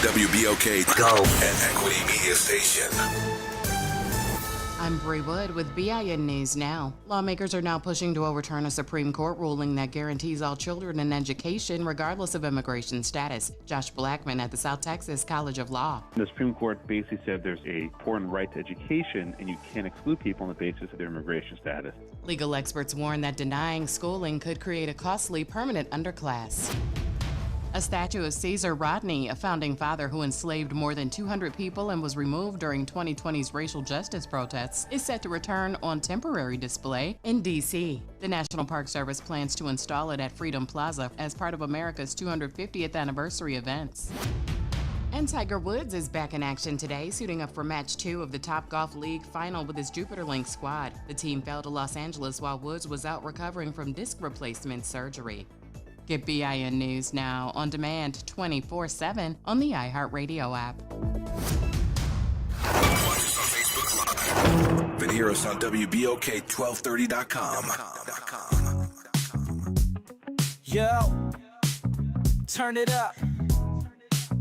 WBOK Go and Equity Media Station. I'm Bree Wood with BIN News Now. Lawmakers are now pushing to overturn a Supreme Court ruling that guarantees all children an education regardless of immigration status. Josh Blackman at the South Texas College of Law. The Supreme Court basically said there's a important right to education and you can't exclude people on the basis of their immigration status. Legal experts warn that denying schooling could create a costly permanent underclass. A statue of Caesar Rodney, a founding father who enslaved more than 200 people and was removed during 2020's racial justice protests, is set to return on temporary display in D.C. The National Park Service plans to install it at Freedom Plaza as part of America's 250th anniversary events. And Tiger Woods is back in action today, suiting up for Match 2 of the Topgolf League final with his Jupiter Link squad. The team fell to Los Angeles while Woods was out recovering from disc replacement surgery. Get BIN News Now on demand 24/7 on the iHeartRadio app. Watch us on Facebook Live. Then hear us on WBOK1230.com. Yo, turn it up.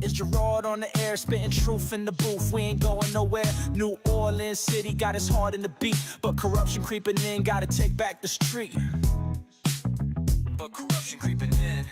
It's Gerod on the air, spitting truth in the booth. We ain't going nowhere. New Orleans City got us hard in the beat, but corruption creeping in, gotta take back the street. Corruption creeping in,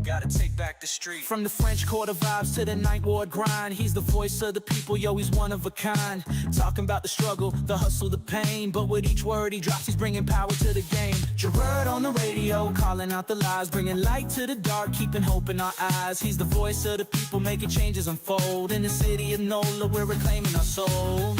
gotta take back the street. From the French Quarter vibes to the Ninth Ward grind, he's the voice of the people, yo, he's one of a kind. Talking about the struggle, the hustle, the pain, but with each word he drops, he's bringing power to the game. Gerard on the radio, calling out the lies, bringing light to the dark, keeping hope in our eyes. He's the voice of the people, making changes unfold. In the city of NOLA, we're reclaiming our soul.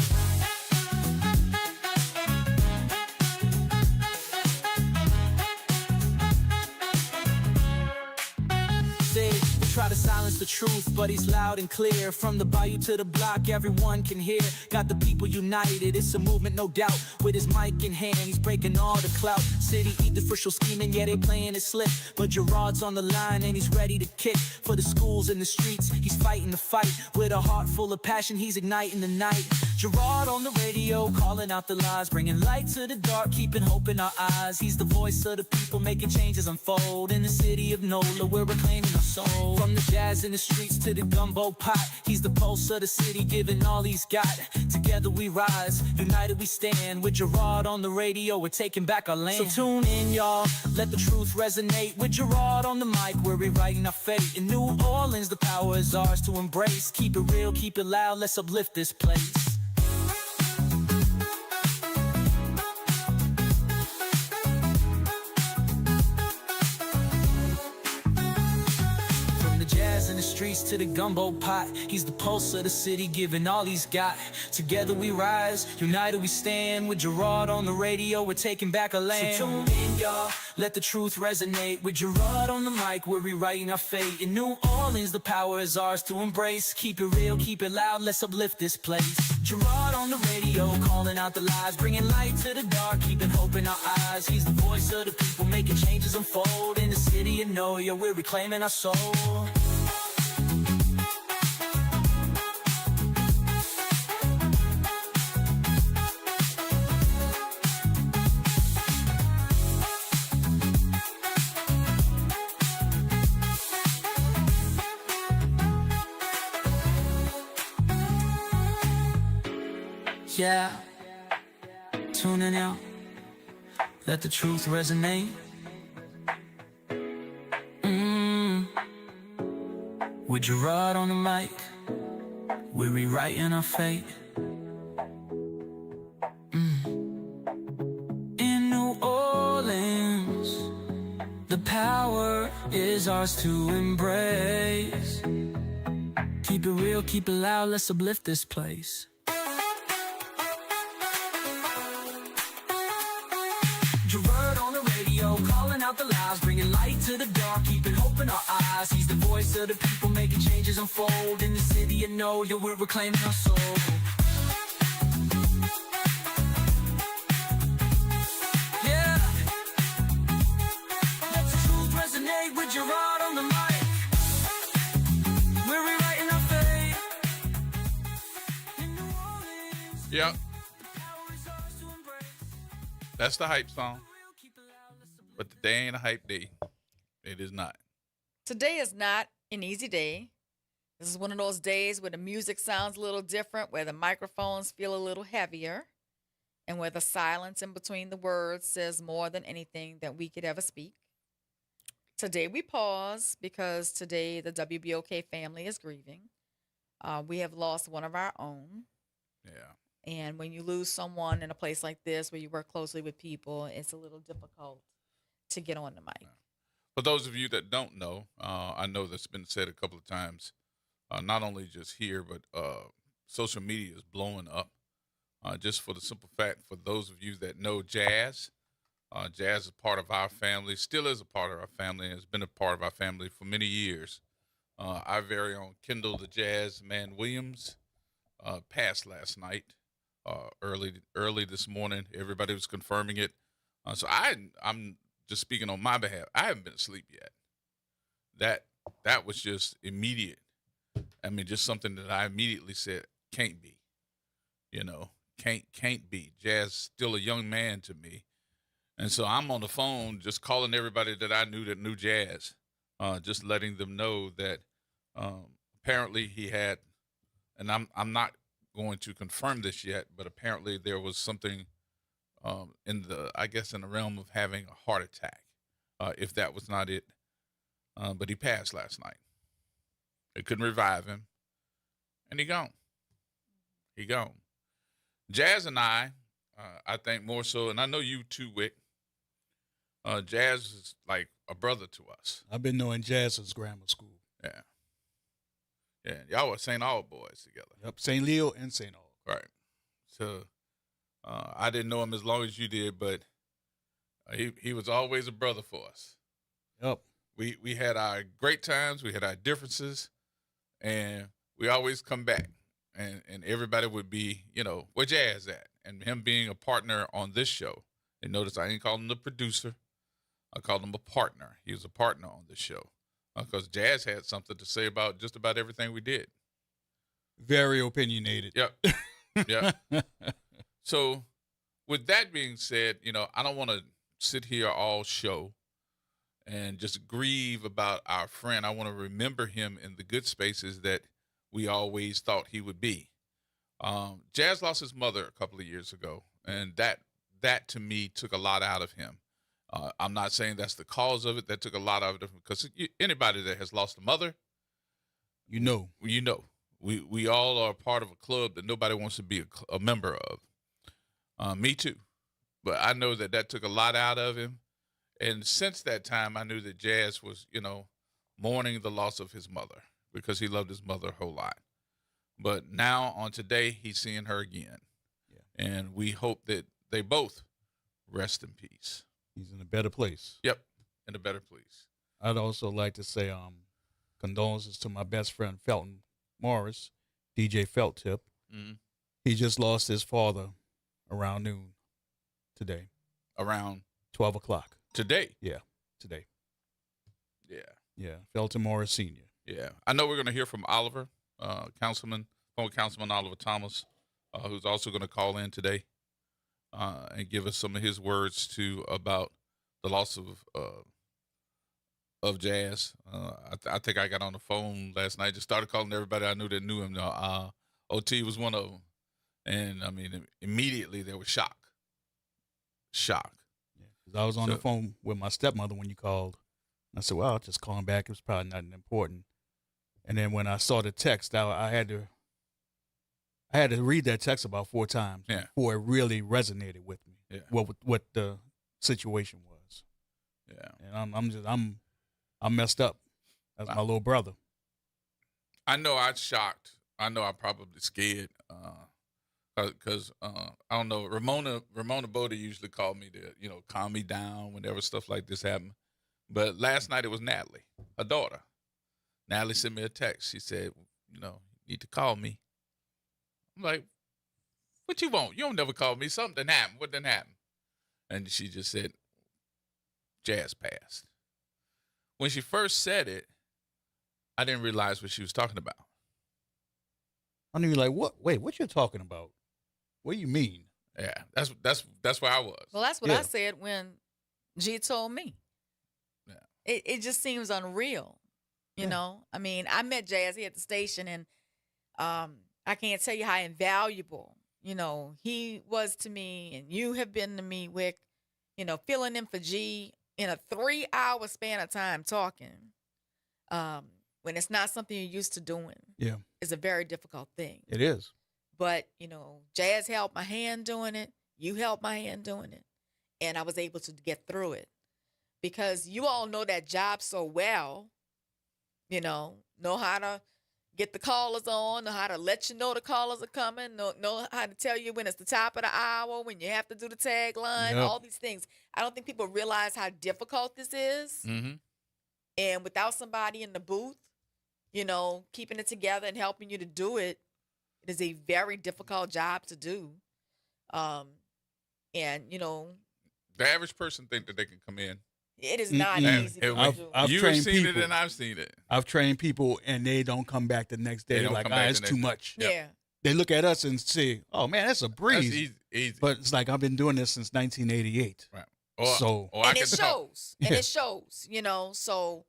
Try to silence the truth, but he's loud and clear. From the bayou to the block, everyone can hear. Got the people united, it's a movement, no doubt. With his mic in hand, he's breaking all the clout. City eat the official scheming, yeah, they playing it slick. But Gerard's on the line and he's ready to kick. For the schools and the streets, he's fighting the fight. With a heart full of passion, he's igniting the night. Gerard on the radio, calling out the lies, bringing light to the dark, keeping hope in our eyes. He's the voice of the people, making changes unfold. In the city of NOLA, we're reclaiming our soul. From the jazz in the streets to the gumbo pot, he's the pulse of the city, giving all he's got. Together we rise, united we stand. With Gerard on the radio, we're taking back our land. So tune in, y'all, let the truth resonate. With Gerard on the mic, we're rewriting our fate. In New Orleans, the power is ours to embrace. Keep it real, keep it loud, let's uplift this place. In the streets to the gumbo pot, he's the pulse of the city, giving all he's got. Together we rise, united we stand. With Gerard on the radio, we're taking back our land. So tune in, y'all, let the truth resonate. With Gerard on the mic, we're rewriting our fate. In New Orleans, the power is ours to embrace. Keep it real, keep it loud, let's uplift this place. Gerard on the radio, calling out the lies, bringing light to the dark, keeping hope in our eyes. He's the voice of the people, making changes unfold. In the city of NOLA, we're reclaiming our soul. Yeah, tuning out, let the truth resonate. With Gerard on the mic, we're rewriting our fate. In New Orleans, the power is ours to embrace. Keep it real, keep it loud, let's uplift this place. Gerard on the radio, calling out the lies, bringing light to the dark, keeping hope in our eyes. He's the voice of the people, making changes unfold. In the city of NOLA, we're reclaiming our soul. Yeah, let the truth resonate. With Gerard on the mic, we're rewriting our fate. In New Orleans, yep. That's the hype song. But today ain't a hype day. It is not. Today is not an easy day. This is one of those days where the music sounds a little different, where the microphones feel a little heavier, and where the silence in between the words says more than anything that we could ever speak. Today we pause because today the WBOK family is grieving. We have lost one of our own. Yeah. And when you lose someone in a place like this where you work closely with people, it's a little difficult to get on the mic. For those of you that don't know, I know that's been said a couple of times, not only just here, but social media is blowing up. Just for the simple fact, for those of you that know Jazz, Jazz is part of our family, still is a part of our family, and has been a part of our family for many years. Our very own Kendall the Jazz Man Williams passed last night, early this morning. Everybody was confirming it. So I'm just speaking on my behalf. I haven't been asleep yet. That was just immediate. I mean, just something that I immediately said can't be. Can't be. Jazz still a young man to me. And so I'm on the phone just calling everybody that I knew that knew Jazz, just letting them know that apparently he had, and I'm not going to confirm this yet, but apparently there was something in the realm of having a heart attack, if that was not it. But he passed last night. They couldn't revive him, and he gone. He gone. Jazz and I think more so, and I know you too, Wick. Jazz is like a brother to us. I've been knowing Jazz since grammar school. Yeah. Yeah, y'all were St. Aug boys together. Yep, St. Leo and St. Aug. Right. So I didn't know him as long as you did, but he was always a brother for us. Yep. We had our great times, we had our differences, and we always come back. And everybody would be, where Jazz at? And him being a partner on this show. And notice I ain't called him the producer. I called him a partner. He was a partner on this show. Because Jazz had something to say about just about everything we did. Very opinionated. Yep. Yep. So with that being said, I don't want to sit here all show and just grieve about our friend. I want to remember him in the good spaces that we always thought he would be. Jazz lost his mother a couple of years ago, and that to me took a lot out of him. I'm not saying that's the cause of it. That took a lot out of it because anybody that has lost a mother, you know. We all are part of a club that nobody wants to be a member of. Me too. But I know that took a lot out of him. And since that time, I knew that Jazz was, mourning the loss of his mother because he loved his mother a whole lot. But now on today, he's seeing her again. Yeah. And we hope that they both rest in peace. He's in a better place. Yep, in a better place. I'd also like to say condolences to my best friend, Felton Morris, DJ Felt Tip. Mm-hmm. He just lost his father around noon today. Around? 12 o'clock. Today? Yeah, today. Yeah. Yeah, Felton Morris Sr. Yeah. I know we're going to hear from Oliver, former Councilman Oliver Thomas, who's also going to call in today and give us some of his words, too, about the loss of Jazz. I think I got on the phone last night, just started calling everybody I knew that knew him. OT was one of them. And, I mean, immediately there was shock. Shock. Yeah, 'cause I was on the phone with my stepmother when you called. I said, well, I'll just call him back. It was probably nothing important. And then when I saw the text, I had to read that text about 4 times before it really resonated with me. Yeah. What the situation was. Yeah. And I'm messed up. That's my little brother. I know I was shocked. I know I probably scared. Because I don't know, Ramona Bodie usually called me to, calm me down whenever stuff like this happened. But last night it was Natalie, her daughter. Natalie sent me a text. She said, you need to call me. I'm like, what you want? You don't never call me. Something didn't happen. What didn't happen? And she just said, Jazz passed. When she first said it, I didn't realize what she was talking about. I knew like, what? Wait, what you talking about? What do you mean? Yeah, that's where I was. Well, that's what I said when G told me. Yeah. It just seems unreal You know, I mean, I met Jazz here at the station, and I can't tell you how invaluable, he was to me, and you have been to me, Wick, filling in for G in a 3-hour span of time talking, when it's not something you're used to doing, Yeah, is a very difficult thing. it is. But, Jazz held my hand doing it. You held my hand doing it. And I was able to get through it because you all know that job so well, know how to get the callers on, know how to let you know the callers are coming, know how to tell you when it's the top of the hour, when you have to do the tagline, Yep. all these things. I don't think people realize how difficult this is. Mm-hmm. And without somebody in the booth, keeping it together and helping you to do it, it is a very difficult job to do. And, The average person think that they can come in. it is not Mm-mm. easy to I've- do. I've You've trained seen people. it and I've seen it. I've trained people and they don't come back the next day. They don't Like, come back it's the too next day. much. Yep. Yeah. They look at us and say, "Oh man, that's a breeze." That's easy. But it's like I've been doing this since 1988. Right. Or, So- or I And can it talk. shows. And Yeah. it shows, So,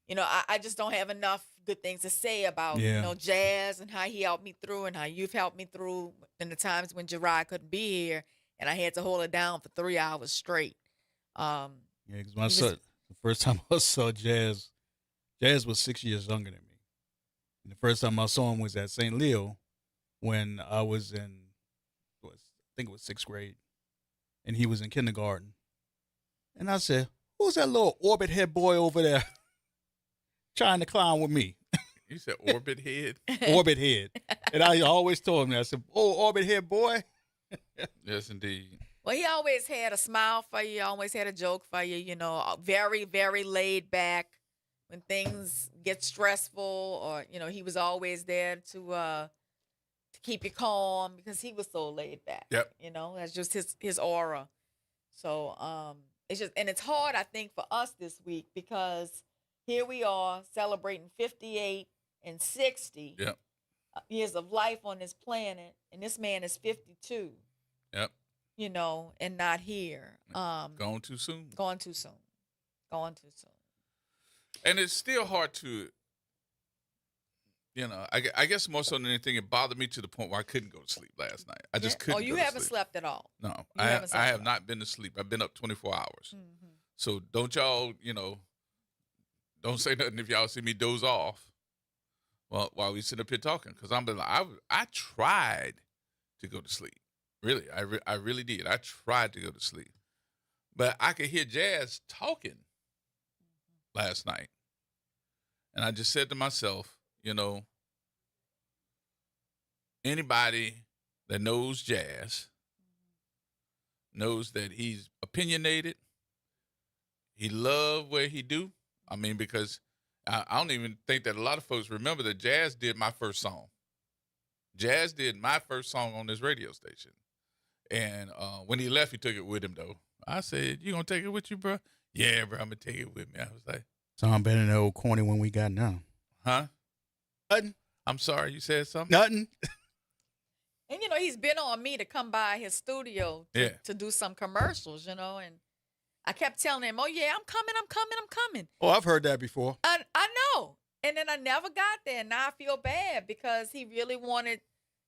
I just don't have enough good things to say about, Yeah. Jazz and how he helped me through and how you've helped me through in the times when Gerod couldn't be here and I had to hold it down for 3 hours straight. Yeah, because when I He saw was- the first time I saw Jazz was 6 years younger than me. And the first time I saw him was at St. Leo when I was in, I think it was 6th grade, and he was in kindergarten. And I said, "Who's that little orbit head boy over there trying to clown with me?" You said orbit head. Orbit head. And I always told him that. I said, "Oh, orbit head boy." Yes, indeed. Well, he always had a smile for you, always had a joke for you, very, very laid back when things get stressful or, he was always there to keep you calm because he was so laid back. Yep. That's just his aura. So it's hard, I think, for us this week because here we are celebrating 58 and 60 Yep. years of life on this planet, and this man is 52. Yep. And not here. Gone too soon. Gone too soon. Gone too soon. And it's still hard to, I guess more so than anything, it bothered me to the point where I couldn't go to sleep last night. I just couldn't. Oh, you go to haven't sleep. slept at all. No, You I haven't slept have at all. not been to sleep. I've been up 24 hours. Mm-hmm. So don't y'all, don't say nothing if y'all see me doze off while we sit up here talking. Because I tried to go to sleep. Really, I really did. I tried to go to sleep. But I could hear Jazz talking last night. And I just said to myself, anybody that knows Jazz knows that he's opinionated. He love what he do. I mean, because I don't even think that a lot of folks remember that Jazz did my first song. Jazz did my first song on this radio station. And when he left, he took it with him, though. I said, "You going to take it with you, bro?" "Yeah, bro, I'm going to take it with me." I was like, So I'm better than the old corny one we got now. "Huh? Nothing. I'm sorry, you said something?" Nothing. And, he's been on me to come by his studio to do some commercials, and I kept telling him, "Oh, yeah, I'm coming. Oh, I've heard that before. I know. And then I never got there. And now I feel bad because he really wanted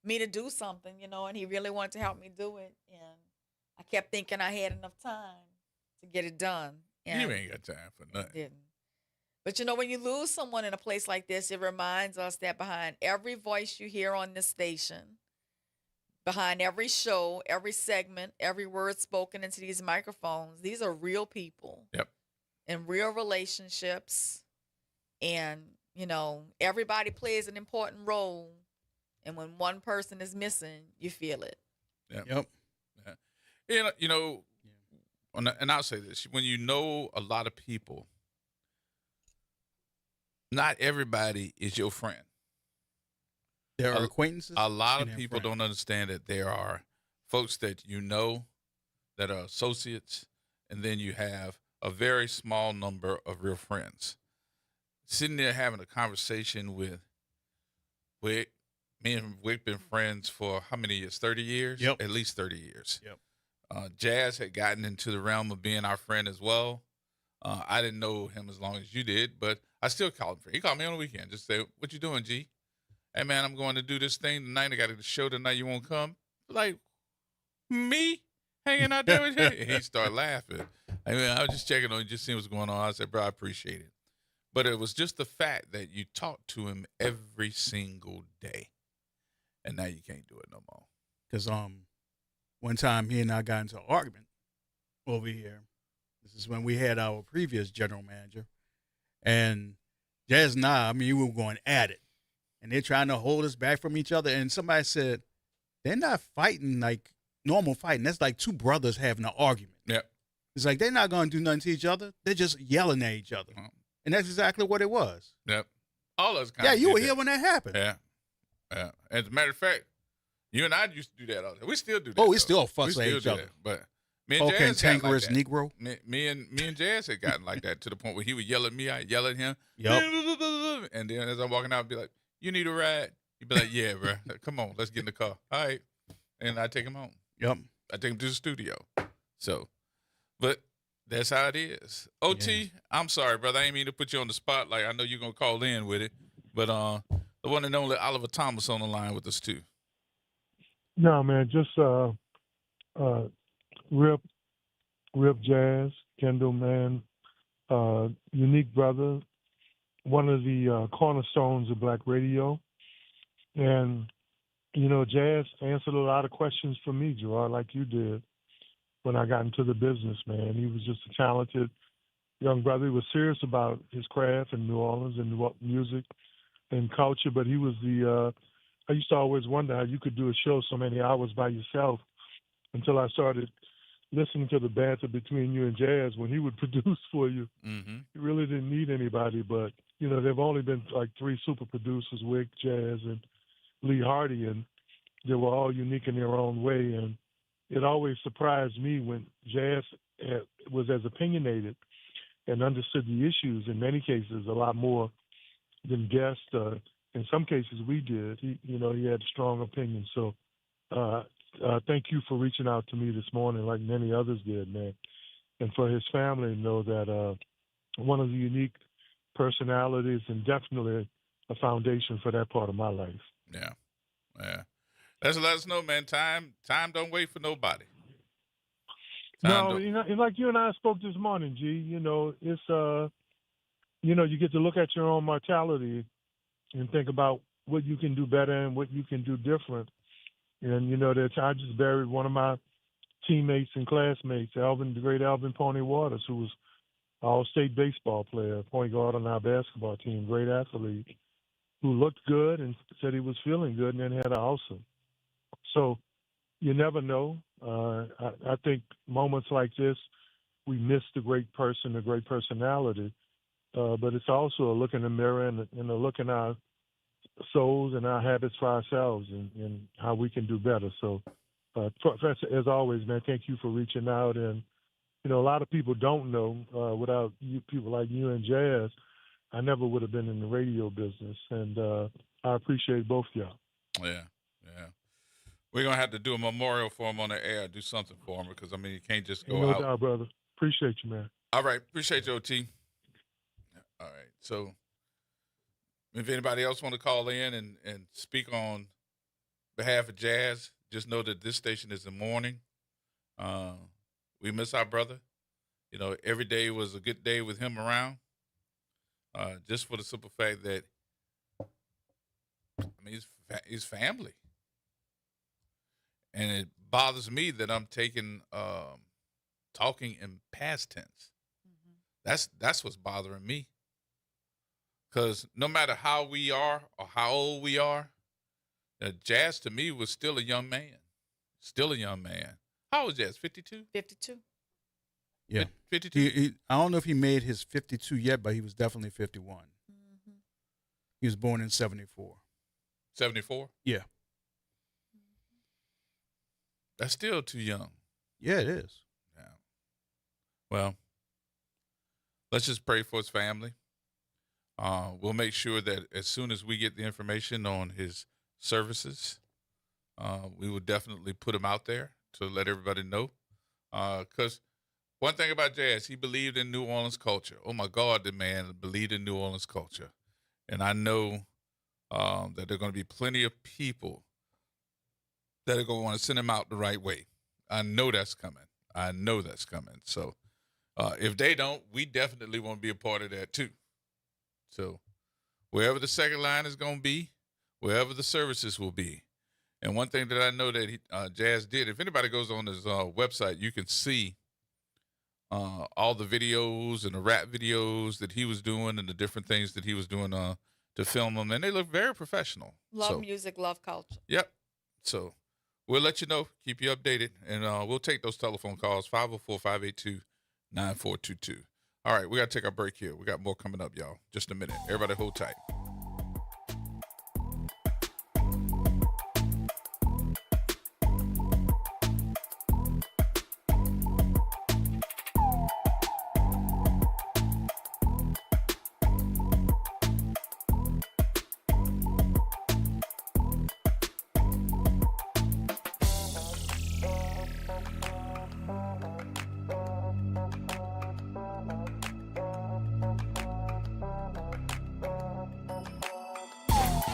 me to do something, and he really wanted to help me do it. And I kept thinking I had enough time to get it done. And You ain't got time for I nothing. didn't. But, when you lose someone in a place like this, it reminds us that behind every voice you hear on this station, behind every show, every segment, every word spoken into these microphones, these are real people. Yep. And real relationships. And, everybody plays an important role. And when one person is missing, you feel it. Yep. And I'll say this: when you know a lot of people, not everybody is your friend. There are acquaintances. A lot of and people friends. don't understand that there are folks that that are associates, and then you have a very small number of real friends. Sitting there having a conversation with Wick. Me and Wick been friends for how many years? 30 years? Yep. At least 30 years. Yep. Jazz had gotten into the realm of being our friend as well. I didn't know him as long as you did, but I still call him. He called me on the weekend. Just say, "What you doing, G? Hey man, I'm going to do this thing tonight. I got a show tonight. You won't come?" Like, me hanging out there with him? And he started laughing. I mean, I was just checking on you, just seeing what's going on. I said, "Bro, I appreciate it." But it was just the fact that you talked to him every single day, and now you can't do it no more. Because one time he and I got into an argument over here. This is when we had our previous general manager, and Jazz and I mean, we were going at it, and they're trying to hold us back from each other. And somebody said, they're not fighting like normal fighting. That's like two brothers having an argument. Yep. It's like they're not going to do nothing to each other. They're just yelling at each other. And that's exactly what it was. Yep. All of us kind Yeah, of you did were that. here when that happened. Yeah. Yeah. As a matter of fact, you and I used to do that all the time. We still do that. Oh, we though. still fuss We at still each do other. that. But me and Oh, Jazz got like cantankerous that. Negro. Me and Jazz had gotten like that to the point where he would yell at me, I'd yell at him. Yep. And then as I'm walking out, I'd be like, "You need a ride?" He'd be like, "Yeah, bro. Come on, let's get in the car." All right. And I take him home. Yep. I take him to the studio. So, but that's how it is. OT, I'm sorry, brother. I ain't mean to put you on the spot. Like, I know you're going to call in with it. But the one and only Oliver Thomas on the line with us, too. No, man, just Rip Jazz, Kendall, man, unique brother, one of the cornerstones of Black radio. And, you know, Jazz answered a lot of questions for me, Gerard, like you did when I got into the business, man. He was just a talented young brother. He was serious about his craft in New Orleans and music and culture, but he was I used to always wonder how you could do a show so many hours by yourself until I started listening to the banter between you and Jazz when he would produce for you. Mm-hmm. You really didn't need anybody, but, you know, there've only been like 3 super producers, Wick, Jazz, and Lee Hardy, and they were all unique in their own way. And it always surprised me when Jazz was as opinionated and understood the issues, in many cases, a lot more than guests. In some cases, we did. He had strong opinions. So thank you for reaching out to me this morning like many others did, man. And for his family to know that one of the unique personalities and definitely a foundation for that part of my life. Yeah. Yeah. Let's let us know, man. Time don't wait for nobody. No, you know, like you and I spoke this morning, G, you know, it's, you get to look at your own mortality and think about what you can do better and what you can do different. And, you know, I just buried one of my teammates and classmates, the great Alvin Pony Waters, who was all-state baseball player, point guard on our basketball team, great athlete, who looked good and said he was feeling good and then had an ulcer. So you never know. I think moments like this, we miss the great person, the great personality, but it's also a look in the mirror and a look in our souls and our habits for ourselves and how we can do better. So, Professor, as always, man, thank you for reaching out. And, you know, a lot of people don't know, without you, people like you and Jazz, I never would have been in the radio business. And I appreciate both of y'all. Yeah. We're going to have to do a memorial for him on the air, do something for him, because, I mean, you can't just go No out. doubt, brother. Appreciate you, man. All right. Appreciate you, OT. All right. So if anybody else want to call in and speak on behalf of Jazz, just know that this station is the morning. We miss our brother. You know, every day was a good day with him around, just for the simple fact that, I mean, he's family. And it bothers me that I'm talking in past tense. Mm-hmm. That's what's bothering me. Because no matter how we are or how old we are, Jazz to me was still a young man. Still a young man. How old is Jazz? 52? 52. Yeah. 52? I don't know if he made his 52 yet, but he was definitely 51. Mm-hmm. He was born in 74. 74? Yeah. That's still too young. Yeah, it is. Yeah. Well, let's just pray for his family. We'll make sure that as soon as we get the information on his services, we will definitely put him out there to let everybody know. Because One thing about Jazz, he believed in New Orleans culture. Oh my God, the man believed in New Orleans culture, and I know that there are going to be plenty of people that are going to want to send him out the right way. I know that's coming. So if they don't, we definitely want to be a part of that too. So wherever the second line is going to be, wherever the services will be. And one thing that I know that Jazz did, if anybody goes on his website, you can see all the videos and the rap videos that he was doing and the different things that he was doing to film them. And they look very professional. Love music, love culture. Yep. So we'll let you know, keep you updated, and we'll take those telephone calls, 504-582-9422. All right, we got to take our break here. We got more coming up, y'all. Just a minute. Everybody hold tight.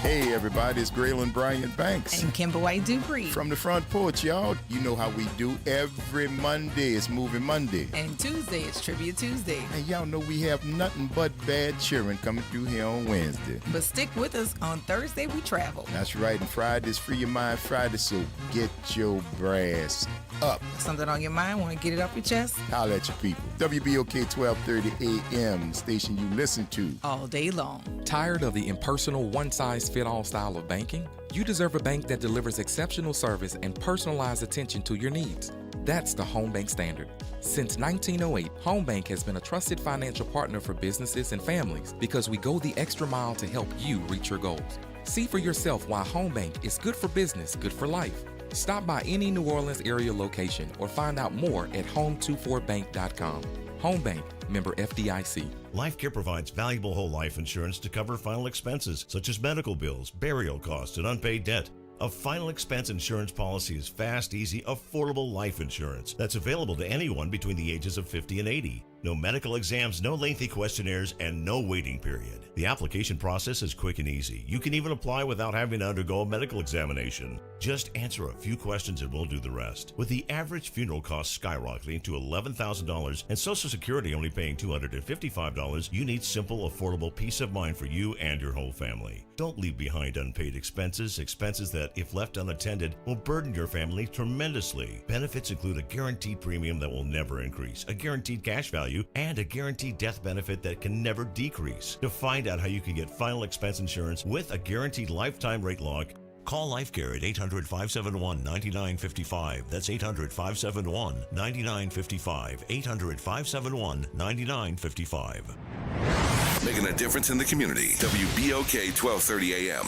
Hey everybody, it's Graylin Bryant Banks. And Kimber White Dupree. From the front porch, y'all. You know how we do every Monday. It's Moving Monday. And Tuesday, it's Trivia Tuesday. And y'all know we have nothing but bad cheering coming through here on Wednesday. But stick with us. On Thursday, we travel. That's right. And Friday's Free Your Mind Friday, so get your brass up. Something on your mind? Want to get it off your chest? Holla at your people. WBOK 1230 AM, station you listen to. All day long. Tired of the impersonal, one-size-fit-all style of banking? You deserve a bank that delivers exceptional service and personalized attention to your needs. That's the Home Bank Standard. Since 1908, Home Bank has been a trusted financial partner for businesses and families because we go the extra mile to help you reach your goals. See for yourself why Home Bank is good for business, good for life. Stop by any New Orleans area location or find out more at home24bank.com. Home Bank, member FDIC. LifeCare provides valuable whole life insurance to cover final expenses such as medical bills, burial costs, and unpaid debt. A final expense insurance policy is fast, easy, affordable life insurance that's available to anyone between the ages of 50 and 80. No medical exams, no lengthy questionnaires, and no waiting period. The application process is quick and easy. You can even apply without having to undergo a medical examination. Just answer a few questions and we'll do the rest. With the average funeral cost skyrocketing to $11,000 and Social Security only paying $255, you need simple, affordable peace of mind for you and your whole family. Don't leave behind unpaid expenses that, if left unattended, will burden your family tremendously. Benefits include a guaranteed premium that will never increase, a guaranteed cash value, and a guaranteed death benefit that can never decrease. To find out how you can get final expense insurance with a guaranteed lifetime rate lock, call LifeCare at 800-571-9955. That's 800-571-9955. 800-571-9955. Making a difference in the community. WBOK 1230 AM.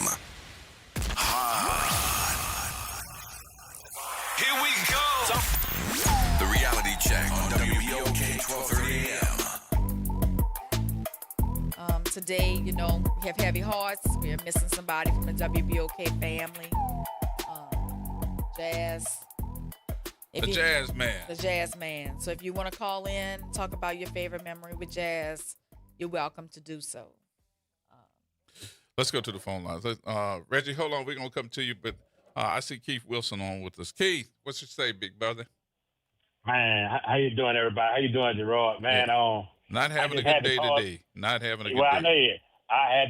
Here we go. The reality check on WBOK 1230 AM. Today, we have heavy hearts. We are missing somebody from the WBOK family. Jazz. The Jazz Man. The Jazz Man. So if you want to call in, talk about your favorite memory with Jazz, you're welcome to do so. Let's go to the phone lines. Reggie, hold on. We're going to come to you, but I see Keith Wilson on with us. Keith, what's your say, big brother? Man, how you doing, everybody? How you doing, Gerod? Man, not having a good day today. Not having a good day. Well, I know you. I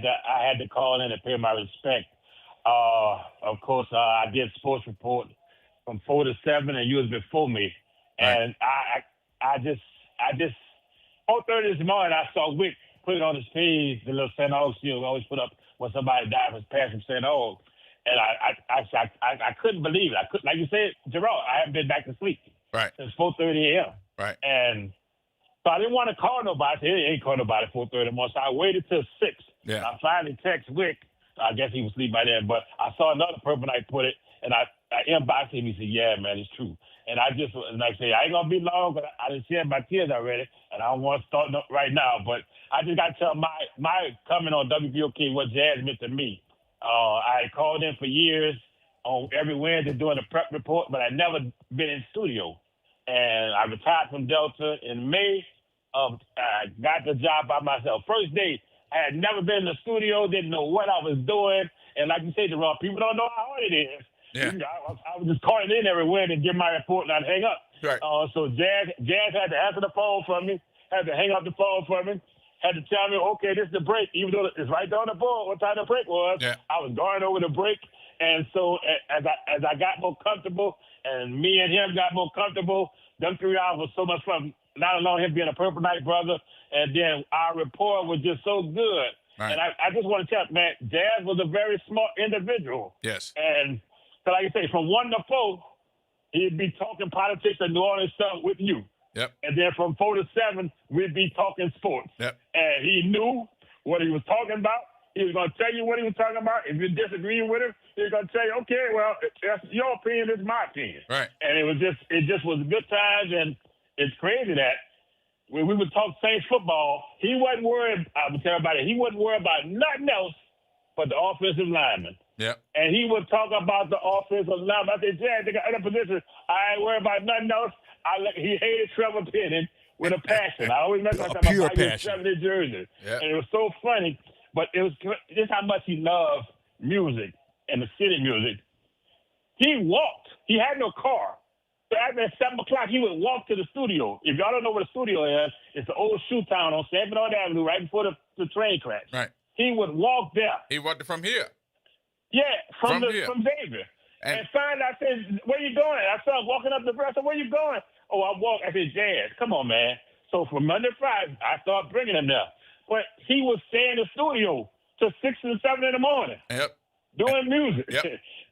had to call in and pay my respect. Of course, I did sports report from 4 to 7, and you was before me. And I just 4:30 this morning, I saw Wick put it on his page, the little St. Aug seal always put up when somebody died from passing St. Aug. And I couldn't believe it. I couldn't, like you said, Gerard, I haven't been back to sleep since 4:30 a.m. Right. And so I didn't want to call nobody. I said, ain't call nobody at 4:30 anymore. So I waited till 6. Yeah. I finally text Wick. I guess he was asleep by then. But I saw another purple night put it, and I inboxed him. He said, yeah, man, it's true. And I just, like I say, I ain't going to be long, but I done shed my tears already, and I don't want to start right now. But I just got to tell my comment on WBOK, what Jazz meant to me. I had called in for years on every Wednesday doing a prep report, but I never been in studio. and I retired from Delta in May. I got the job by myself. First day, I had never been in the studio, didn't know what I was doing. And like you say, Gerard, people don't know how hard it is. Yeah. I was just calling in everywhere and give my report and I'd hang up. Right. So Jazz had to answer the phone for me, had to hang up the phone for me, had to tell me, okay, this is the break, even though it's right there on the board what time the break was. Yeah. I was going over the break. And so as I got more comfortable and me and him got more comfortable, them 3 hours was so much fun. Not alone him being a Purple Night brother, and then our rapport was just so good. Right. And I just want to tell you, man, Jazz was a very smart individual. Yes. And so like I say, from 1 to 4, he'd be talking politics and New Orleans stuff with you. Yep. And then from 4 to 7, we'd be talking sports. Yep. And he knew what he was talking about. He was going to tell you what he was talking about. If you disagree with him, he was going to tell you, okay, well, that's your opinion, it's my opinion. Right. And it just was good times. And it's crazy that when we would talk Saints football, he wasn't worried, I would tell everybody, he wasn't worried about nothing else but the offensive lineman. Yep. And he would talk about the offensive lineman. I said, Jazz, they got other positions. I ain't worried about nothing else. He hated Trevor Penning with a passion. I always remember A talking pure about his passion. 70 jersey. Yep. And it was so funny, but it was just how much he loved music and the city music. He walked. He had no car. So after 7 o'clock, he would walk to the studio. If y'all don't know what a studio is, it's the old shoe town on San Bernardino Avenue right before the train crash. Right. He would walk there. He walked from here. Yeah, from here. Xavier. And finally, I said, where you going? I saw him walking up the bus. I said, where you going? Oh, I'm walking. I said, Jazz, come on, man. So from Monday to Friday, I started bringing him there. But he would stay in the studio till 6 and 7 in the morning. Yep. Doing music. Yep.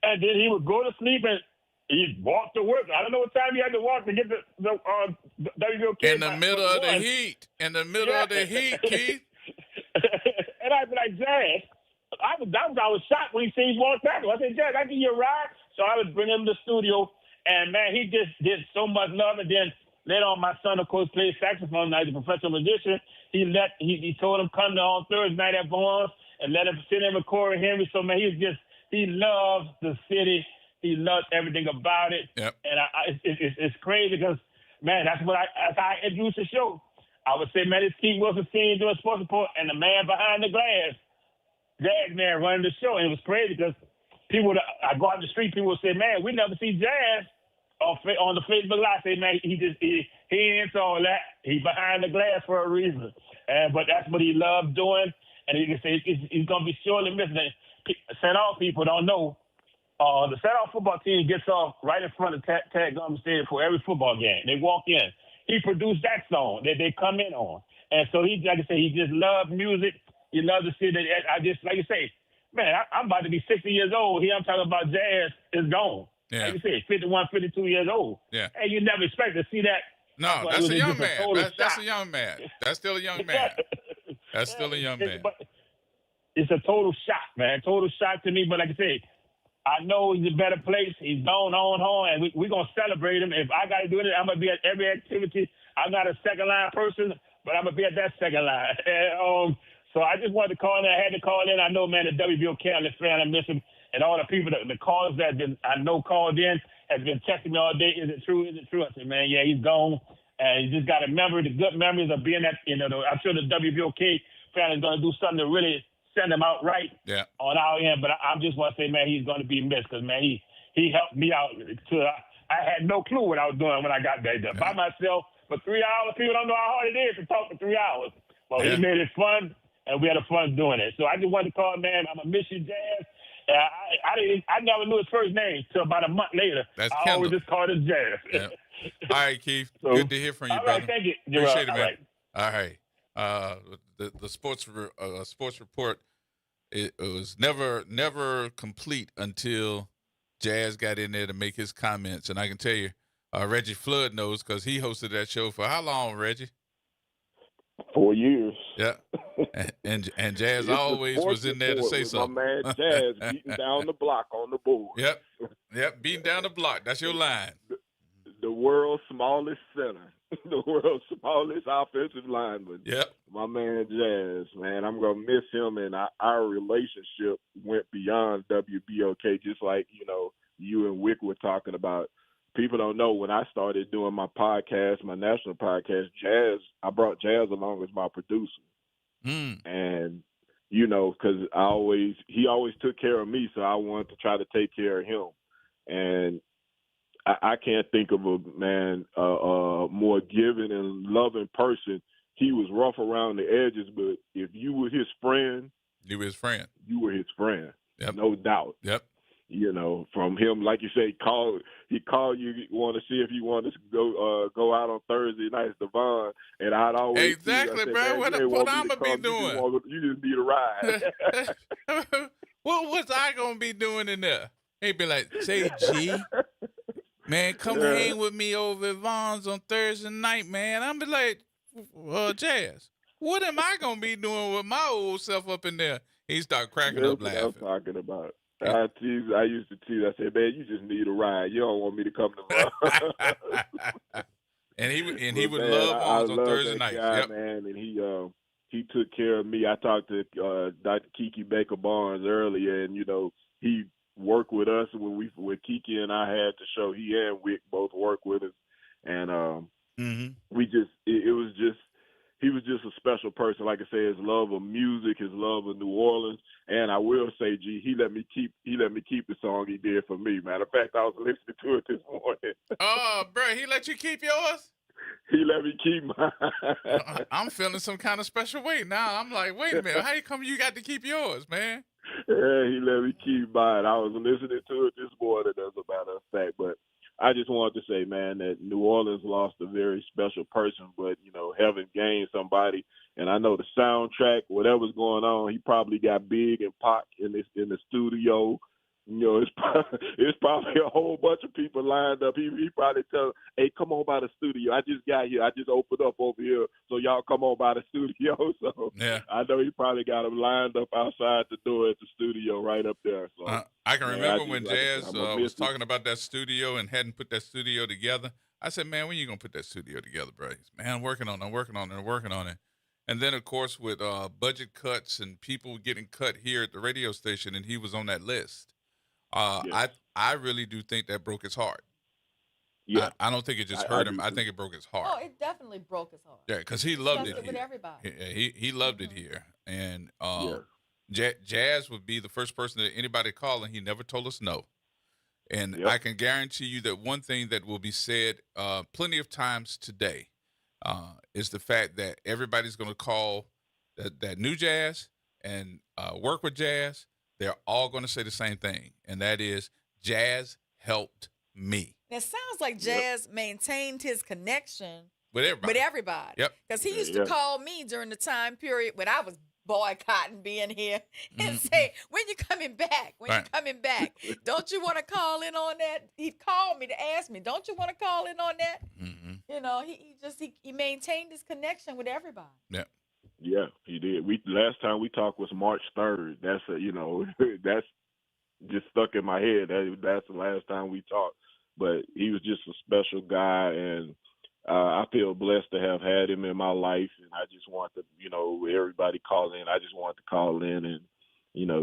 And then he would go to sleep and he'd walk to work. I don't know what time he had to walk to get the WBOK. In the middle of the heat. In the middle of the heat, Keith. And I'd be like, Jazz, I was shocked when he said he walked back. I said, Jazz, I give you a ride. So I would bring him to the studio. And, man, he just did so much love. And then later on, my son, of course, played saxophone. Now he's a professional musician. He told him come on Thursday night at Vaughn and let him sit in with Corey Henry. So, man, he loves the city. He loves everything about it. Yep. And it's crazy because, man, that's how I introduced the show. I would say, man, it's Keith Wilson Sr. doing sports report and the man behind the glass, Jazz man running the show. And it was crazy because I go out the street, people would say, man, we never see Jazz on the Facebook Live. I say, man, he ain't into all that. He behind the glass for a reason. But that's what he loved doing. And he can say he's going to be surely missing it. St. All people don't know. The St. All football team gets off right in front of Tad Gum Stadium for every football game. They walk in. He produced that song that they come in on. And so he, like I say, he just loved music. He loved the city. I just, like you say, man, I'm about to be 60 years old. Here I'm talking about Jazz is gone. Yeah. Like you say, 51, 52 years old. Yeah. And you never expect to see that. No, that's a young man. That's a young man. That's still a young man. That's still a young man. It's a total shock, man. Total shock to me. But like I say, I know he's a better place. He's gone on home, and we're going to celebrate him. If I got to do it, I'm going to be at every activity. I'm not a second-line person, but I'm going to be at that second line. And, so I just wanted to call in. I had to call in. I know, man, the WBOK fan, I miss him. And all the people, the callers that I know called in has been texting me all day. Is it true? Is it true? I said, man, yeah, he's gone. And you just got to remember the good memories of being at, I'm sure the WBOK fan is going to do something to really send him out right on our end. But I just want to say, man, he's going to be missed because, man, he helped me out. I had no clue what I was doing when I got there by myself for 3 hours. People don't know how hard it is to talk for 3 hours. Well, he made it fun, and we had a fun doing it. So I just wanted to call, man, I'm going to miss you, Jazz. I never knew his first name till about a month later. That's I always just called him Jazz. Yeah. All right, Keith. Good to hear from you, brother. Right, thank you. Appreciate it, man. All right. The sports report it was never complete until Jazz got in there to make his comments, and I can tell you, Reggie Flood knows because he hosted that show for how long, Reggie? 4 years. Yeah. And Jazz always was in there to say something. My man Jazz beating down the block on the board. Yep, beating down the block. That's your line. The world's smallest center. The world's smallest offensive lineman. Yep. My man Jazz, man, I'm going to miss him, and our relationship went beyond WBOK, just like, you and Wick were talking about people don't know when I started doing my podcast, my national podcast, I brought Jazz along as my producer. And, you know, because he always took care of me, so I wanted to try to take care of him. And I can't think of a more giving and loving person. He was rough around the edges, but if you were his friend, you were his friend. You were his friend, no doubt. Yep. You know, from him, like you say, he called you, want to see if you want to go out on Thursday nights, Devon, and I'd always exactly, bro. What I'm gonna be doing? You just need a ride. What was I gonna be doing in there? He'd be like, "Say, G, man, come hang with me over at Vaughn's on Thursday night, man." I'm be like, Jazz, what am I gonna be doing with my old self up in there? He start cracking up laughing. That's what I'm talking about. I used to tease. I said, "Man, you just need a ride. You don't want me to come to Vaughn's." and he would love Vaughn's on Thursday nights. Yep. Man, and he took care of me. I talked to Dr. Kiki Baker Barnes earlier, and you know he worked with us when Kiki and I had the show. He and Wick both worked with us, and he was just a special person. Like I say, his love of music, his love of New Orleans, and I will say, G, he let me keep the song he did for me. Matter of fact, I was listening to it this morning. Oh, bro, he let you keep yours? He let me keep mine. I'm feeling some kind of special way now. I'm like, wait a minute, how come you got to keep yours, man? Yeah, he let me keep mine. I was listening to it this morning, as a matter of fact. But I just wanted to say, man, that New Orleans lost a very special person, but, you know, heaven gained somebody. And I know the soundtrack, whatever's going on, he probably got Big and Pac in the studio. You know, it's probably a whole bunch of people lined up. He probably tell, "Hey, come on by the studio. I just got here. I just opened up over here, so y'all come on by the studio." So yeah, I know he probably got them lined up outside the door at the studio right up there. So I can remember when Jazz was talking about that studio and hadn't put that studio together. I said, "Man, when you gonna put that studio together, bro?" He said, "Man, I'm working on it." And then, of course, with budget cuts and people getting cut here at the radio station, and he was on that list. I really do think that broke his heart. Yeah, I don't think it just hurt him. I think it broke his heart. Oh, it definitely broke his heart. Yeah, because he loved it with here. everybody. He loved it here, and Jazz would be the first person that anybody called, and he never told us no. And I can guarantee you that one thing that will be said plenty of times today is the fact that everybody's going to call that new Jazz and work with Jazz. They're all going to say the same thing, and that is Jazz helped me. It sounds like Jazz maintained his connection with everybody. Yep. Because he used to call me during the time period when I was boycotting being here and say, "When you coming back? When you coming back? Don't you want to call in on that?" He'd call me to ask me, "Don't you want to call in on that?" You know, he maintained his connection with everybody. Yeah. Yeah, he did. Last time we talked was March 3rd. That's that's just stuck in my head. That's the last time we talked. But he was just a special guy, and I feel blessed to have had him in my life. And I just want to, everybody call in. I just want to call in and,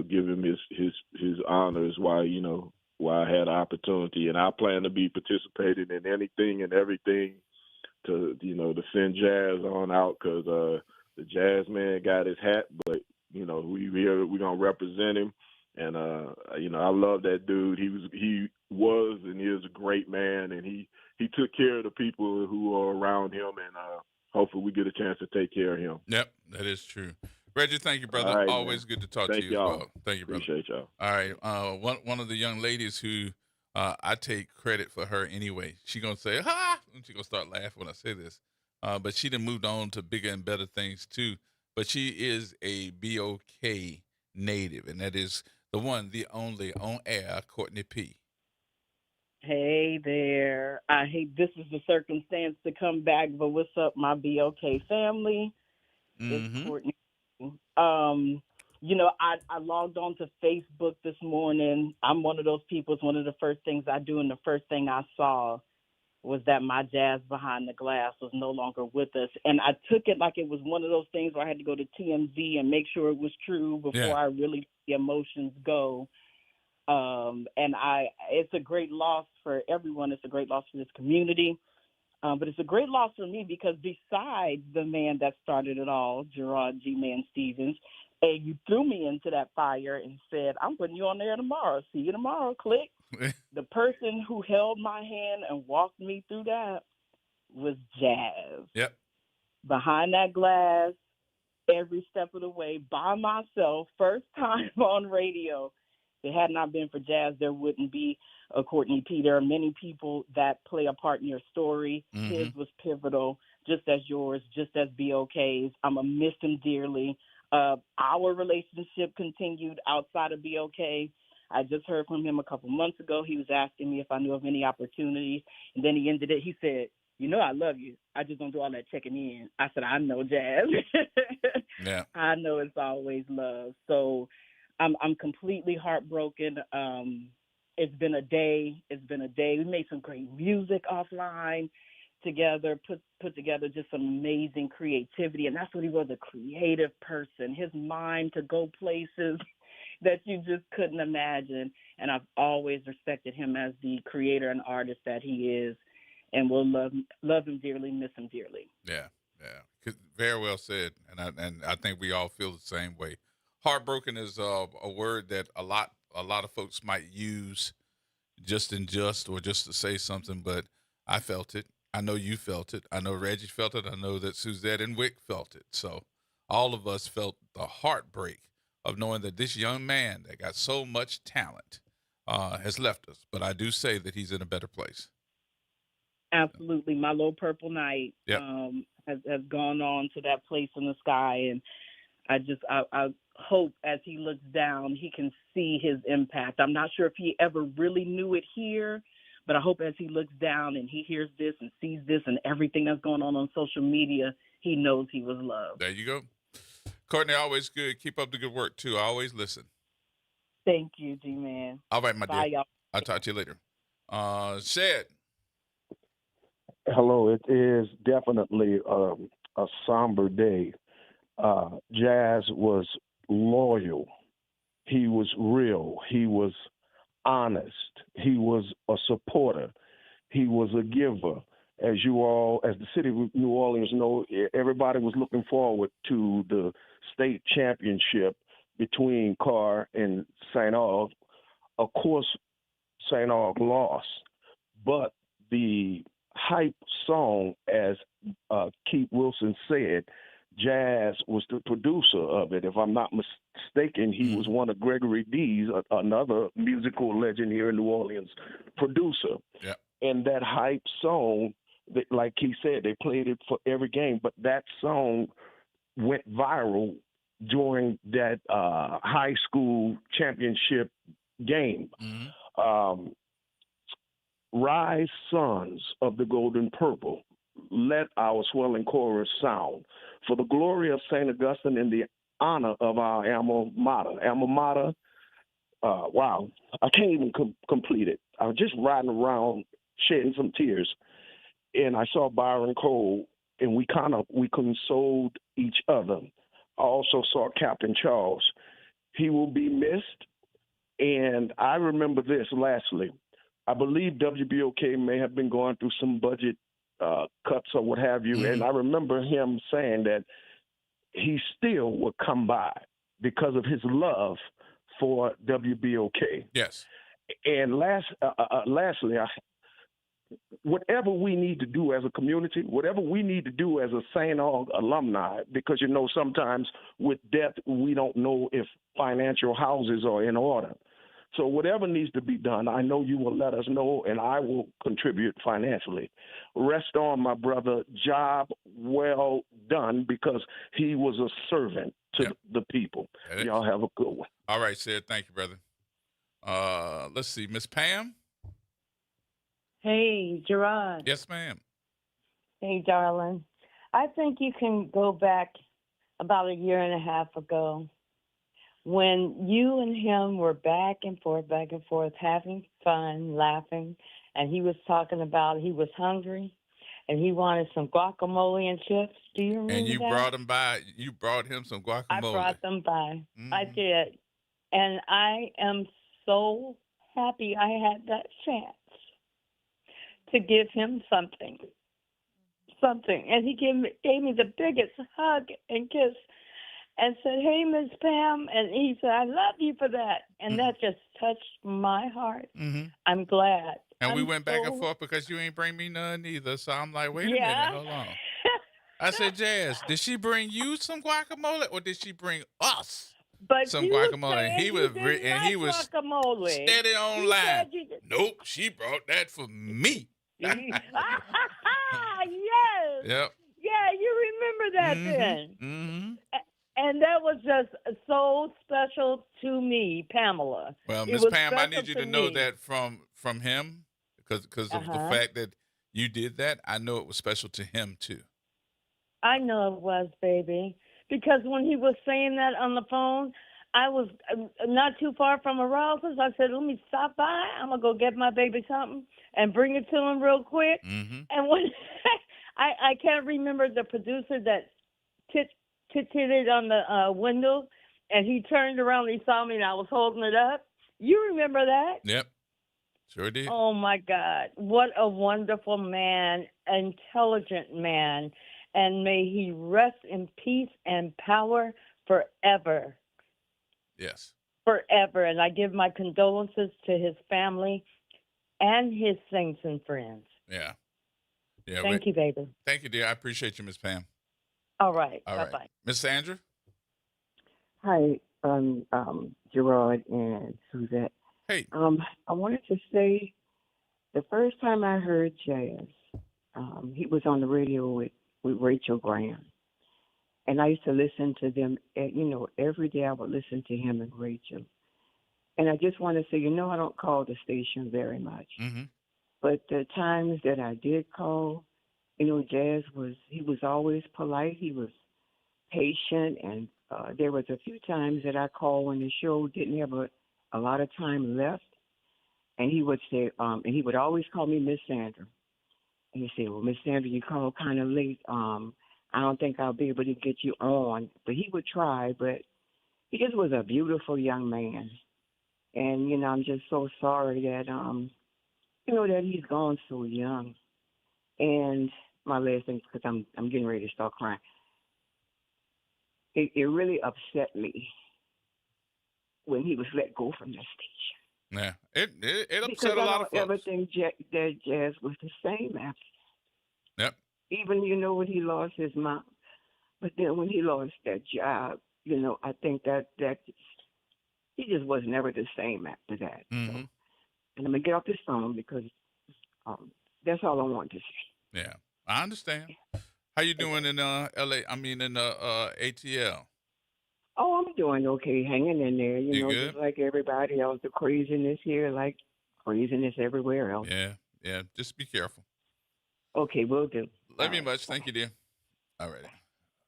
give him his honors while I had the opportunity. And I plan to be participating in anything and everything to send Jazz on out, because the Jazz man got his hat, but we're gonna represent him, and I love that dude. He was and is a great man, and he took care of the people who are around him, and hopefully we get a chance to take care of him. Yep, that is true. Reggie, thank you, brother. Right, always good to talk to you y'all. as well. Thank you, brother. Appreciate y'all. All right, one of the young ladies who I take credit for her anyway. She gonna say ha, and she gonna start laughing when I say this. But she done moved on to bigger and better things too. But she is a BOK native, and that is the one, the only, on air, Courtney P. Hey there. I hate this is the circumstance to come back, but what's up, my BOK family? It's Courtney. I logged on to Facebook this morning. I'm one of those people. It's one of the first things I do, and the first thing I saw was that my Jazz behind the glass was no longer with us. And I took it like it was one of those things where I had to go to TMZ and make sure it was true before I really let the emotions go. And it's a great loss for everyone. It's a great loss for this community. But it's a great loss for me because besides the man that started it all, Gerod G-Man Stevens, and you threw me into that fire and said, I'm putting you on there tomorrow. See you tomorrow, click. The person who held my hand and walked me through that was Jazz. Yep. Behind that glass, every step of the way, by myself, first time on radio. If it had not been for Jazz, there wouldn't be a Courtney P. There are many people that play a part in your story. Mm-hmm. His was pivotal, just as yours, just as BOK's. I'm going to miss him dearly. Our relationship continued outside of BOK. I just heard from him a couple months ago. He was asking me if I knew of any opportunities, and then he ended it. He said, you know I love you. I just don't do all that checking in. I said, I know, Jazz. Yeah. I know it's always love. So I'm completely heartbroken. It's been a day. We made some great music offline together, put together just some amazing creativity. And that's what he was, a creative person. His mind to go places that you just couldn't imagine. And I've always respected him as the creator and artist that he is. And we'll love him dearly, miss him dearly. Yeah. Very well said. And I think we all feel the same way. Heartbroken is a word that a lot of folks might use just or just to say something, but I felt it. I know you felt it. I know Reggie felt it. I know that Suzette and Wick felt it. So all of us felt the heartbreak of knowing that this young man that got so much talent has left us. But I do say that he's in a better place. Absolutely. My Low Purple Night has gone on to that place in the sky. And I hope as he looks down, he can see his impact. I'm not sure if he ever really knew it here, but I hope as he looks down and he hears this and sees this and everything that's going on social media, he knows he was loved. There you go. Courtney, always good. Keep up the good work, too. I always listen. Thank you, G-Man. All right, my Bye, dear. y'all. I'll talk to you later. Shed. Hello. It is definitely a somber day. Jazz was loyal. He was real. He was honest. He was a supporter. He was a giver. As the city of New Orleans know, everybody was looking forward to the state championship between Carr and St. Aug. Of course, St. Aug lost, but the hype song, as Keith Wilson said, Jazz was the producer of it. If I'm not mistaken, he was one of Gregory D's, another musical legend here in New Orleans, producer. Yeah. And that hype song, like he said, they played it for every game, but that song went viral during that high school championship game. Mm-hmm. Rise, sons of the golden purple, let our swelling chorus sound. For the glory of St. Augustine and the honor of our alma mater. Alma mater, wow, I can't even complete it. I was just riding around shedding some tears, and I saw Byron Cole, and we consoled each other. I also saw Captain Charles. He will be missed, and I remember this lastly. I believe WBOK may have been going through some budget cuts or what have you, and I remember him saying that he still would come by because of his love for WBOK. Yes. And lastly, whatever we need to do as a community, whatever we need to do as a St. Aug alumni, because, sometimes with death, we don't know if financial houses are in order. So whatever needs to be done, I know you will let us know, and I will contribute financially. Rest on, my brother. Job well done, because he was a servant to the people. Y'all have a good one. All right, Sid. Thank you, brother. Let's see. Miss Pam? Hey, Gerard. Yes, ma'am. Hey, darling. I think you can go back about a year and a half ago when you and him were back and forth, having fun, laughing, and he was talking about he was hungry and he wanted some guacamole and chips. Do you remember And you that? brought him by. You brought him some guacamole. I brought them by. Mm-hmm. I did. And I am so happy I had that chance to give him something. And he gave me the biggest hug and kiss and said, "Hey, Miss Pam," and he said, "I love you for that." And that just touched my heart. Mm-hmm. I'm glad. And we went back and forth because you ain't bring me none either. So I'm like, wait a minute, hold on. I said, Jazz, did she bring you some guacamole or did she bring us some guacamole? And he was guacamole. Steady on line. Nope, she brought that for me. Yes. Yep. Yeah, you remember that then. Mm-hmm. And that was just so special to me, Pamela. Well, It Miss was Pam, I special need you to me. know that from him, because of the fact that you did that, I know it was special to him too. I know it was, baby. Because when he was saying that on the phone, I was not too far from Rouse's. I said, let me stop by. I'm going to go get my baby something and bring it to him real quick. Mm-hmm. And when I can't remember the producer that titted on the window, and he turned around and he saw me and I was holding it up. You remember that? Yep. Sure did. Oh, my God. What a wonderful man, intelligent man. And may he rest in peace and power forever. Yes. Forever. And I give my condolences to his family and his saints and friends. Yeah. Thank you, baby. Thank you, dear. I appreciate you, Miss Pam. All right. All Bye-bye. right. Miss Sandra? Hi, Gerard and Suzette. Hey. I wanted to say the first time I heard Jazz, he was on the radio with Rachel Graham. And I used to listen to them, every day I would listen to him and Rachel. And I just want to say, I don't call the station very much. Mm-hmm. But the times that I did call, Jazz he was always polite. He was patient. And there was a few times that I called when the show didn't have a lot of time left. And he would say, and he would always call me Miss Sandra. And he said, well, Miss Sandra, you called kind of late. I don't think I'll be able to get you on. But he would try. But he just was a beautiful young man. And, I'm just so sorry that, that he's gone so young. And my last thing, because I'm getting ready to start crying. It really upset me when he was let go from the station. Yeah, it upset a lot of folks. I don't ever think that Jazz was the same after. Yep. Even, when he lost his mom. But then when he lost that job, I think that he just was never the same after that. Mm-hmm. So, and I'm going to get off this phone because that's all I want to say. Yeah, I understand. How you doing in LA? I mean, in ATL? Oh, I'm doing okay, hanging in there. You know, good? just like everybody else. The craziness here, like craziness everywhere else. Yeah. Just be careful. Okay, will do. Love you much. Thank you, dear. All right.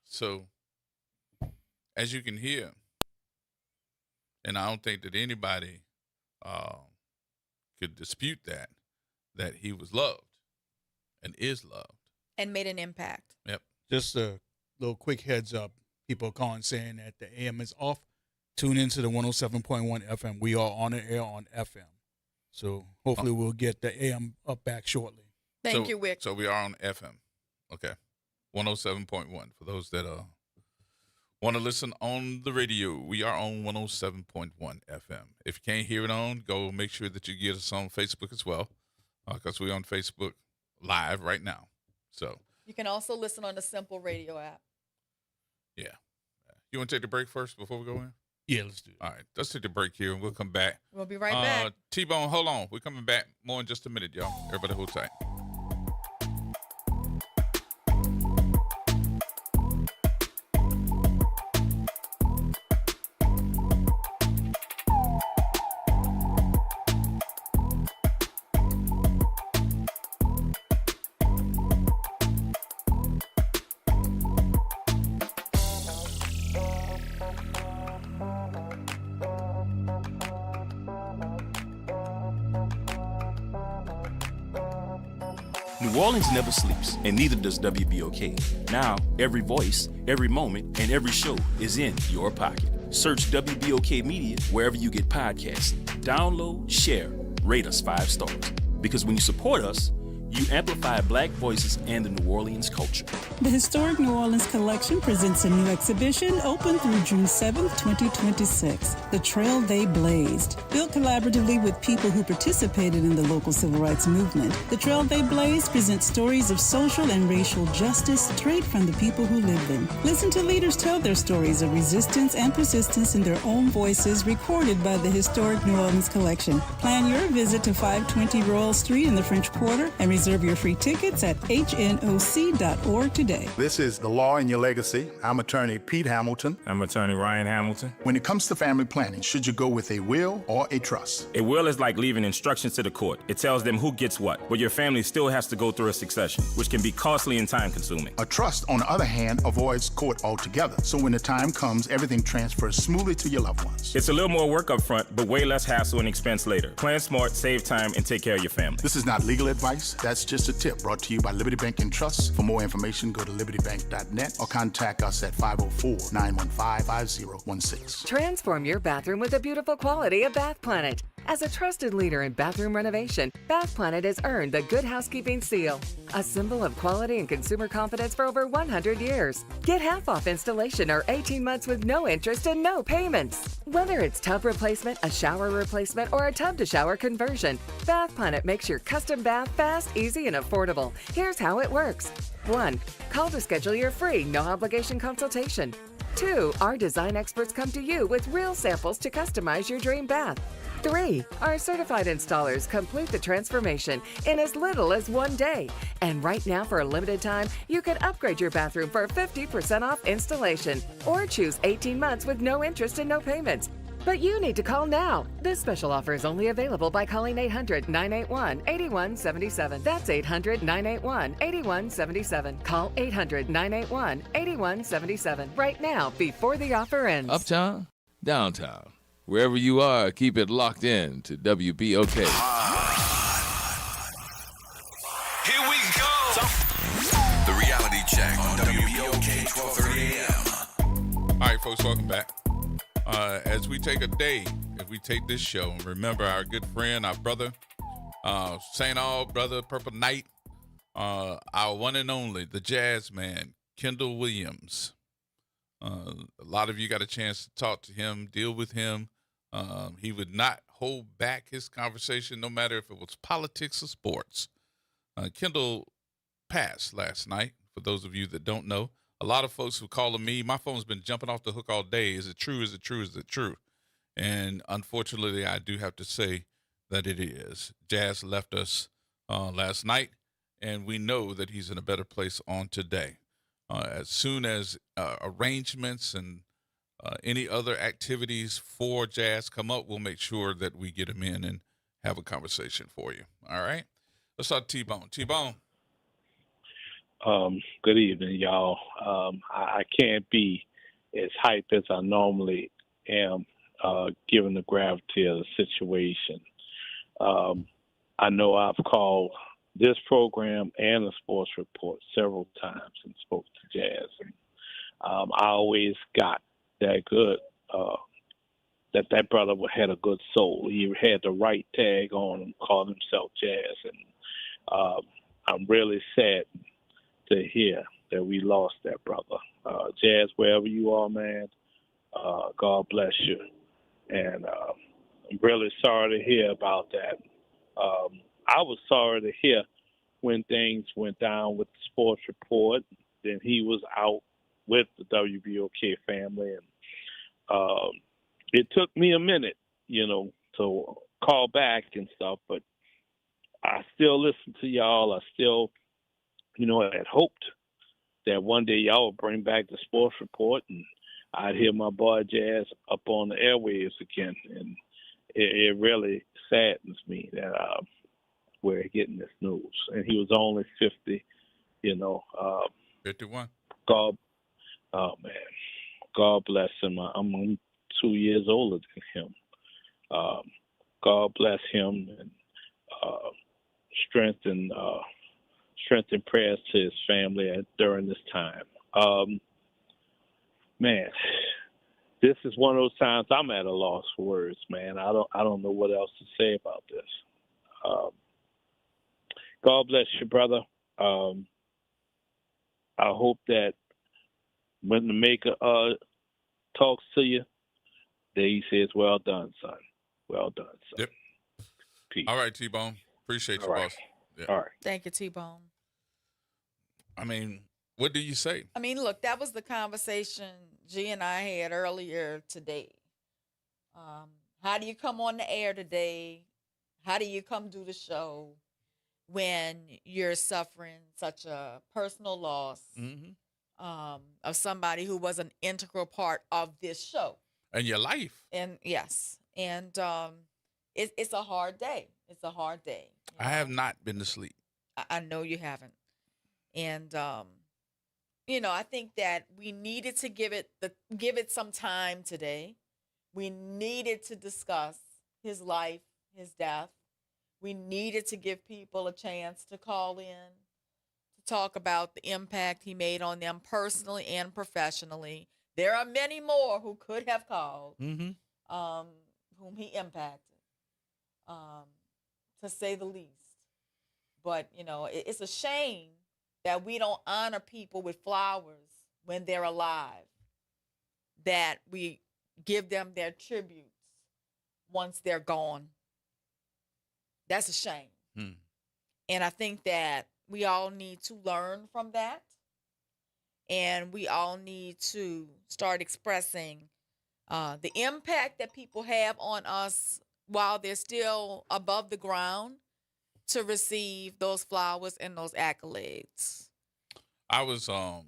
So, as you can hear, and I don't think that anybody could dispute that he was loved and is loved. And made an impact. Yep. Just a little quick heads up. People are calling saying that the AM is off. Tune into the 107.1 FM. We are on the air on FM. So hopefully we'll get the AM up back shortly. Thank you, Wick. So we are on FM. Okay. 107.1. For those that want to listen on the radio, we are on 107.1 FM. If you can't hear it on, go make sure that you get us on Facebook as well, because we're on Facebook live right now. So you can also listen on the Simple Radio app. Yeah. You want to take the break first before we go in? Yeah, let's do it. All right. Let's take the break here, and we'll come back. We'll be right back. T-Bone, hold on. We're coming back more in just a minute, y'all. Everybody hold tight. New Orleans never sleeps, and neither does WBOK. Now, every voice, every moment, and every show is in your pocket. Search WBOK Media wherever you get podcasts. Download, share, rate us 5 stars. Because when you support us, you amplify Black voices and the New Orleans culture. The Historic New Orleans Collection presents a new exhibition open through June 7th, 2026. The Trail They Blazed. Built collaboratively with people who participated in the local civil rights movement, The Trail They Blazed presents stories of social and racial justice straight from the people who lived them. Listen to leaders tell their stories of resistance and persistence in their own voices, recorded by the Historic New Orleans Collection. Plan your visit to 520 Royal Street in the French Quarter and reserve your free tickets at hnoc.org today. This is The Law in Your Legacy. I'm attorney Pete Hamilton. I'm attorney Ryan Hamilton. When it comes to family planning, should you go with a will or a trust? A will is like leaving instructions to the court. It tells them who gets what, but your family still has to go through a succession, which can be costly and time-consuming. A trust, on the other hand, avoids court altogether. So when the time comes, everything transfers smoothly to your loved ones. It's a little more work up front, but way less hassle and expense later. Plan smart, save time, and take care of your family. This is not legal advice. That's just a tip brought to you by Liberty Bank and Trust. For more information, go to libertybank.net or contact us at 504-915-5016. Transform your bathroom with the beautiful quality of Bath Planet. As a trusted leader in bathroom renovation, Bath Planet has earned the Good Housekeeping Seal, a symbol of quality and consumer confidence for over 100 years. Get half off installation or 18 months with no interest and no payments. Whether it's tub replacement, a shower replacement, or a tub-to-shower conversion, Bath Planet makes your custom bath fast, easy, and affordable. Here's how it works. 1. Call to schedule your free, no-obligation consultation. 2. Our design experts come to you with real samples to customize your dream bath. 3. Our certified installers complete the transformation in as little as 1 day. And right now, for a limited time, you can upgrade your bathroom for 50% off installation or choose 18 months with no interest and no payments. But you need to call now. This special offer is only available by calling 800-981-8177. That's 800-981-8177. Call 800-981-8177 right now before the offer ends. Uptown, downtown, wherever you are, keep it locked in to WBOK. Here we go. The reality check on WBOK 1230 AM. All right, folks, welcome back. As we take a day, if we take this show, and remember our good friend, our brother, St. All Brother Purple Knight, our one and only, the jazz man, Kendall Williams. A lot of you got a chance to talk to him, deal with him. He would not hold back his conversation, no matter if it was politics or sports. Kendall passed last night, for those of you that don't know. A lot of folks were calling me. My phone's been jumping off the hook all day. Is it true? Is it true? Is it true? And unfortunately, I do have to say that it is. Jazz left us last night, and we know that he's in a better place on today. As soon as arrangements and any other activities for Jazz come up, we'll make sure that we get him in and have a conversation for you. All right? Let's start T-Bone. T-Bone. Good evening, y'all. I can't be as hyped as I normally am, given the gravity of the situation. I know I've called this program and the sports report several times and spoke to Jazz. And, I always got that good, that brother had a good soul. He had the right tag on him, called himself Jazz. And I'm really sad to hear that we lost that brother. Jazz, wherever you are, man, God bless you. And I'm really sorry to hear about that. I was sorry to hear when things went down with the sports report. Then he was out with the WBOK family. And it took me a minute, to call back and stuff, but I still listen to y'all. I still had hoped that one day y'all would bring back the sports report and I'd hear my boy Jazz up on the airwaves again. And it really saddens me that we're getting this news. And he was only 50, 51. Oh, man. God bless him. I'm 2 years older than him. God bless him and strength and prayers to his family during this time. Man, this is one of those times I'm at a loss for words, man. I don't know what else to say about this. God bless you, brother. I hope that when the Maker talks to you, that he says, "Well done, son. Well done, son." Yep. Peace. All right, T-Bone. Appreciate you, All right. boss. Yeah. All right. Thank you, T-Bone. I mean, what do you say? I mean, look, that was the conversation G and I had earlier today. How do you come on the air today? How do you come do the show when you're suffering such a personal loss of somebody who was an integral part of this show? And your life. And yes, and it's a hard day. It's a hard day. I have not been to sleep. I know you haven't, and I think that we needed to give it some time today. We needed to discuss his life, his death. We needed to give people a chance to call in, to talk about the impact he made on them personally and professionally. There are many more who could have called, whom he impacted, to say the least. But, it's a shame that we don't honor people with flowers when they're alive, that we give them their tributes once they're gone. That's a shame. And I think that we all need to learn from that. And we all need to start expressing the impact that people have on us while they're still above the ground to receive those flowers and those accolades. I was I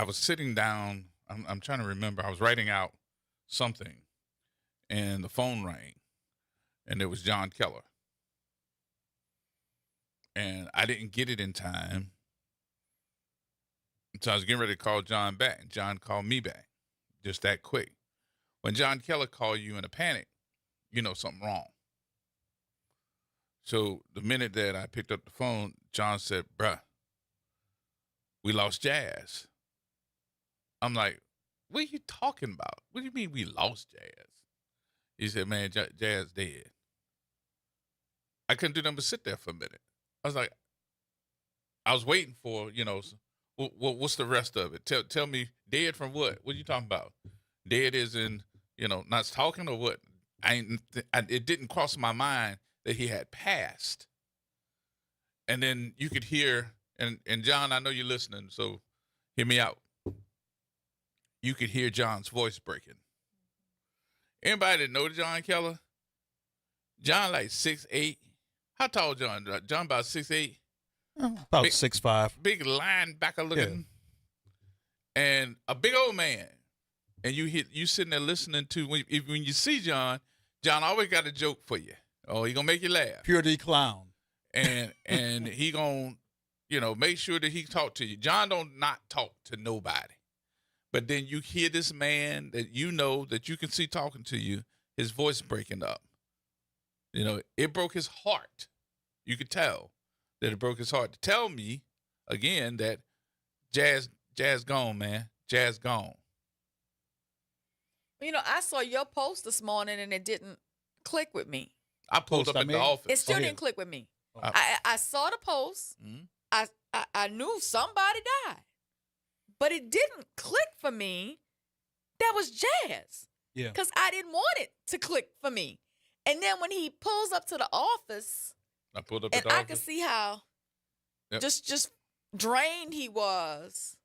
was sitting down. I'm trying to remember. I was writing out something, and the phone rang, and it was John Keller. And I didn't get it in time. So I was getting ready to call John back, and John called me back, just that quick. When John Keller called you in a panic, you know something wrong. So the minute that I picked up the phone, John said, "Bruh, we lost Jazz." I'm like, "What are you talking about? What do you mean we lost Jazz?" He said, "Man, Jazz dead." I couldn't do nothing but sit there for a minute. I was like, I was waiting for, what's the rest of it? Tell me, dead from what? What are you talking about? Dead is in, not talking or what? It didn't cross my mind that he had passed. And then you could hear, and John, I know you're listening, so hear me out. You could hear John's voice breaking. Anybody that know John Keller? John like 6'8". How tall John? John about 6'8". About 6'5". Big linebacker looking, and a big old man. And you sitting there listening to when you see John always got a joke for you. Oh, he gonna make you laugh. Purity clown. And he gonna make sure that he talk to you. John don't not talk to nobody, but then you hear this man that that you can see talking to you, his voice breaking up. It broke his heart. You could tell that it broke his heart to tell me again that Jazz gone, man. Jazz gone. I saw your post this morning and it didn't click with me. I pulled up at the office. It still didn't click with me. I saw the post. I knew somebody died, but it didn't click for me. That was Jazz. Yeah. Because I didn't want it to click for me. And then when he pulls up to the office, I pulled up and at the I office. could see how just drained he was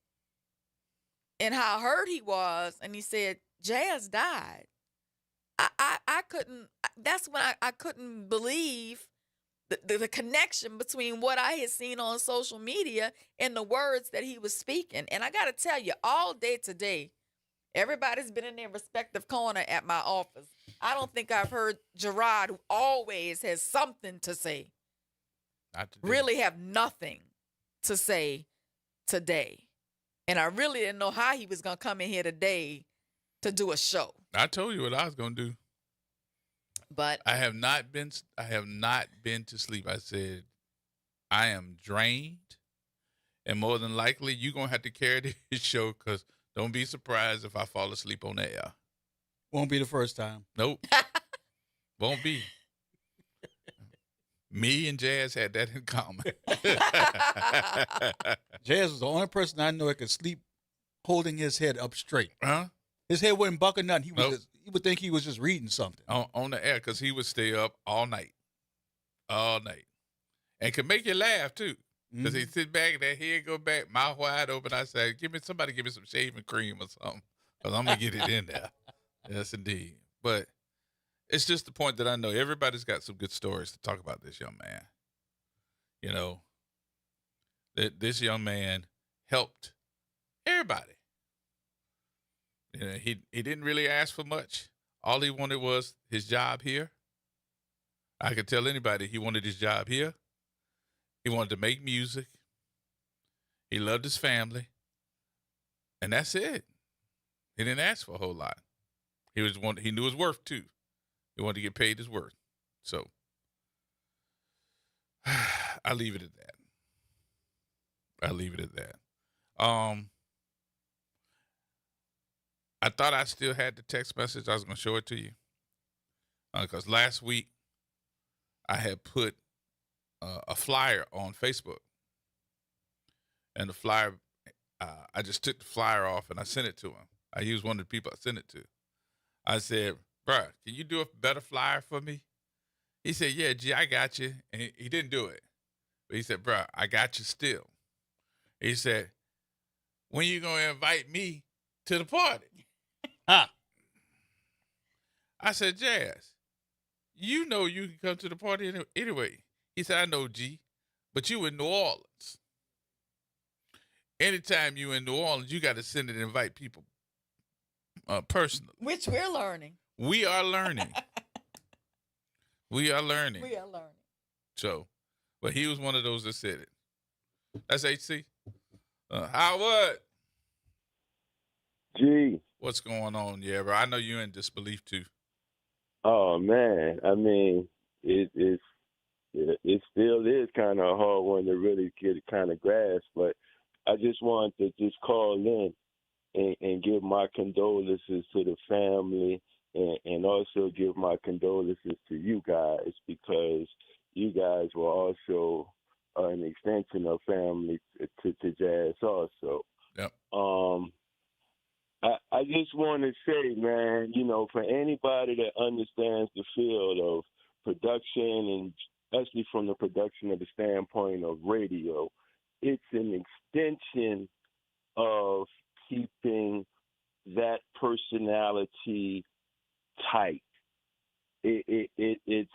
and how hurt he was. And he said, Jazz died. I couldn't, that's when I couldn't believe the connection between what I had seen on social media and the words that he was speaking. And I got to tell you, all day today, everybody's been in their respective corner at my office. I don't think I've heard Gerod, who always has something to say, really have nothing to say today. And I really didn't know how he was going to come in here today to do a show. I told you what I was going to do. But I have not been to sleep. I said, I am drained And more than likely, you're going to have to carry this show because don't be surprised if I fall asleep on the air. Won't be the first time. Nope. Won't be. Me and Jazz had that in common. Jazz was the only person I know that could sleep holding his head up straight. Huh? His head wouldn't buckle nothing. He was Nope. he would think he was just reading something. On the air because he would stay up all night. All night. And could make you laugh, too. Because he'd sit back and that head go back, mouth wide open. I said, somebody give me some shaving cream or something because I'm going to get it in there. Yes, indeed. But it's just the point that I know everybody's got some good stories to talk about this young man. You know, that this young man helped everybody. You know, he didn't really ask for much. All he wanted was his job here. I could tell anybody he wanted his job here. He wanted to make music. He loved his family. And that's it. He didn't ask for a whole lot. He knew his worth too. He wanted to get paid his worth. So I leave it at that. I thought I still had the text message. I was going to show it to you. Because last week I had put a flyer on Facebook. And the flyer, I just took the flyer off and I sent it to him. I used one of the people I sent it to. I said, bruh, can you do a better flyer for me? He said, yeah, G, I got you. And he didn't do it. But he said, bruh, I got you still. He said, when you going to invite me to the party? I said, Jazz, you know you can come to the party anyway. He said, I know, G, but you in New Orleans. Anytime you in New Orleans, you got to send and invite people personally. Which we're learning. We are learning. We are learning. So, but he was one of those that said it. That's HC. Howard. G. What's going on, yeah, bro? I know you're in disbelief too. Oh man, I mean, it still is kind of a hard one to really get kind of grasp. But I just wanted to just call in and give my condolences to the family, and also give my condolences to you guys, because you guys were also an extension of family to Jazz also. Yep. I just want to say, man, you know, for anybody that understands the field of production, and especially from the production of the standpoint of radio, it's an extension of keeping that personality tight. It's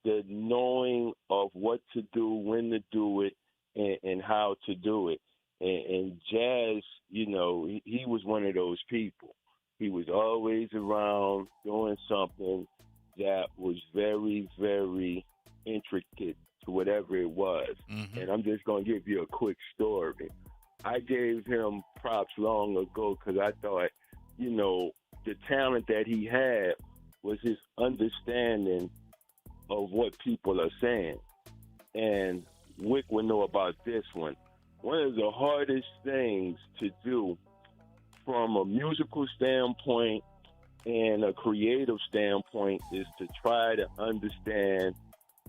the knowing of what to do, when to do it, and how to do it. And Jazz, you know, he was one of those people. He was always around doing something that was very, very intricate to whatever it was. Mm-hmm. And I'm just going to give you a quick story. I gave him props long ago because I thought, you know, the talent that he had was his understanding of what people are saying. And Wick would know about this one. One of the hardest things to do from a musical standpoint and a creative standpoint is to try to understand